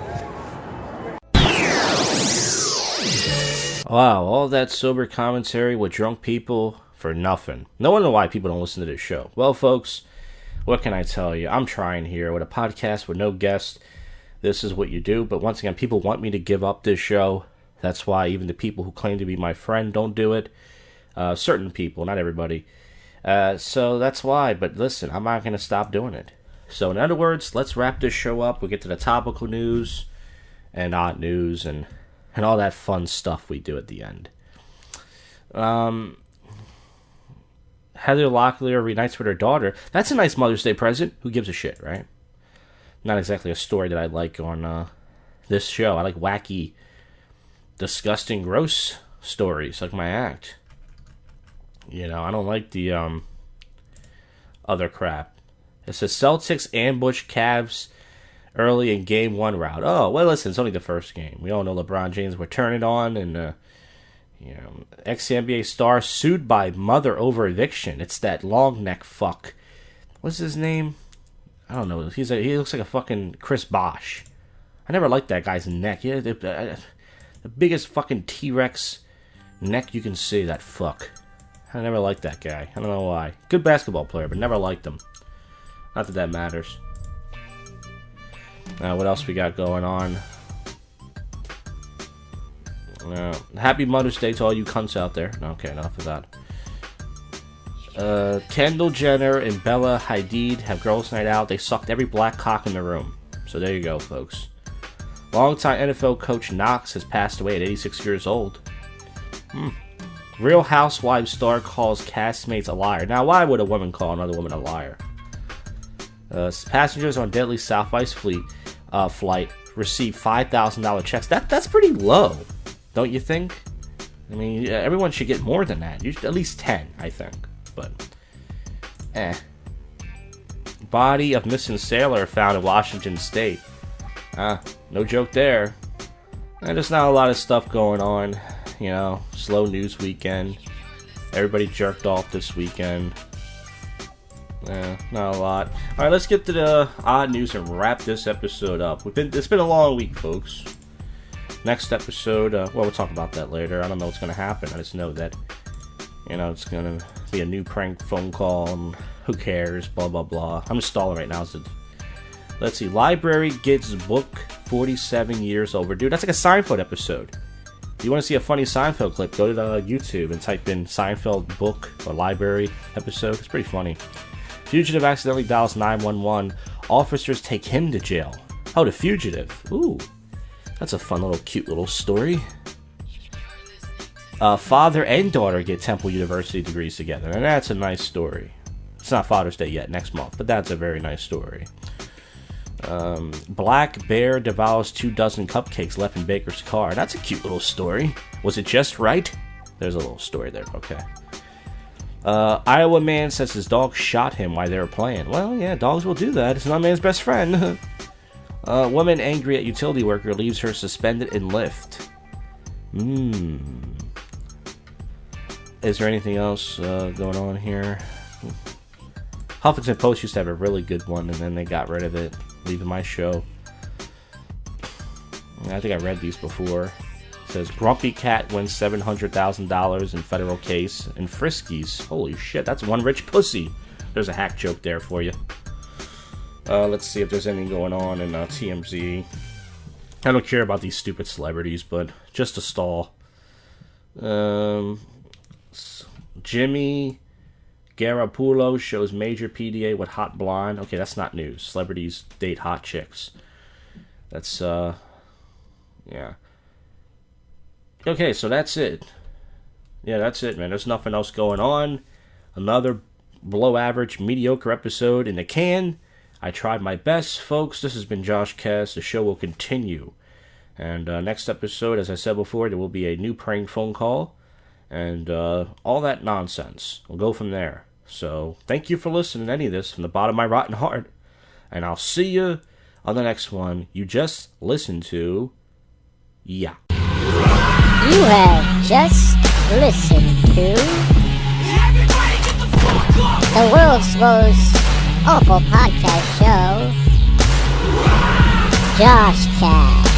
Wow, all that Sober Commentary with Drunk People for nothing. No wonder why people don't listen to this show. Well, folks, what can I tell you? I'm trying here with a podcast with no guest. This is what you do. But once again, people want me to give up this show. That's why even the people who claim to be my friend don't do it. Certain people, not everybody. So that's why. But listen, I'm not going to stop doing it. So in other words, let's wrap this show up. We'll get to the topical news and odd news and all that fun stuff we do at the end. Heather Locklear reunites with her daughter. That's a nice Mother's Day present. Who gives a shit, right? Not exactly a story that I like on this show. I like wacky, disgusting, gross stories like my act. I don't like the other crap. It says Celtics ambush Cavs early in Game 1 route. Oh, well, listen, it's only the first game. We all know LeBron James will turn it on, and ex-NBA star sued by mother over eviction. It's that long neck fuck. What's his name? I don't know. He looks like a fucking Chris Bosh. I never liked that guy's neck. Yeah, the biggest fucking T-Rex neck you can see, that fuck. I never liked that guy. I don't know why. Good basketball player, but never liked him. Not that matters. Now, what else we got going on? Happy Mother's Day to all you cunts out there. Okay, enough of that. Kendall Jenner and Bella Hadid have girls' night out. They sucked every black cock in the room. So there you go, folks. Longtime NFL coach Knox has passed away at 86 years old. Real Housewives star calls castmates a liar. Now, why would a woman call another woman a liar? Passengers on deadly Southwest flight received $5,000 checks. That's pretty low, don't you think? I mean, everyone should get more than that. At least 10, I think. But, Body of missing sailor found in Washington State. No joke there. There's not a lot of stuff going on. Slow news weekend. Everybody jerked off this weekend. Not a lot. Alright, let's get to the odd news and wrap this episode up. It's been a long week, folks. Next episode, we'll talk about that later. I don't know what's going to happen. I just know that, it's going to be a new prank phone call, and who cares, blah, blah, blah. I'm just stalling right now. Let's see. Library gets book 47 years overdue. That's like a Seinfeld episode. If you want to see a funny Seinfeld clip, go to YouTube and type in Seinfeld book or library episode. It's pretty funny. Fugitive accidentally dials 911. Officers take him to jail. Oh, The Fugitive. Ooh, that's a fun little, cute little story. Father and daughter get Temple University degrees together, and that's a nice story. It's not Father's Day yet, next month, but that's a very nice story. Black bear devours 24 cupcakes left in baker's car. That's a cute little story. Was it just right? There's a little story there, okay. Iowa man says his dog shot him while they were playing. Well, yeah, dogs will do that. It's not man's best friend. Woman angry at utility worker leaves her suspended in lift. Is there anything else going on here? Huffington Post used to have a really good one, and then they got rid of it, leaving my show. I think I read these before. It says, Grumpy Cat wins $700,000 in federal case. And Friskies. Holy shit, that's one rich pussy. There's a hack joke there for you. Let's see if there's anything going on in TMZ. I don't care about these stupid celebrities, but just a stall. Jimmy Garoppolo shows major PDA with hot blonde. Okay, that's not news. Celebrities date hot chicks. That's, yeah. Okay, so that's it. Yeah, that's it, man. There's nothing else going on. Another below average, mediocre episode in the can. I tried my best, folks. This has been JoshCast. The show will continue. And next episode, as I said before, there will be a new prank phone call. And all that nonsense. We'll go from there. So, thank you for listening to any of this from the bottom of my rotten heart. And I'll see you on the next one. You just listened to... Yeah.
You have just listened to... the world's most awful podcast show... JoshCast.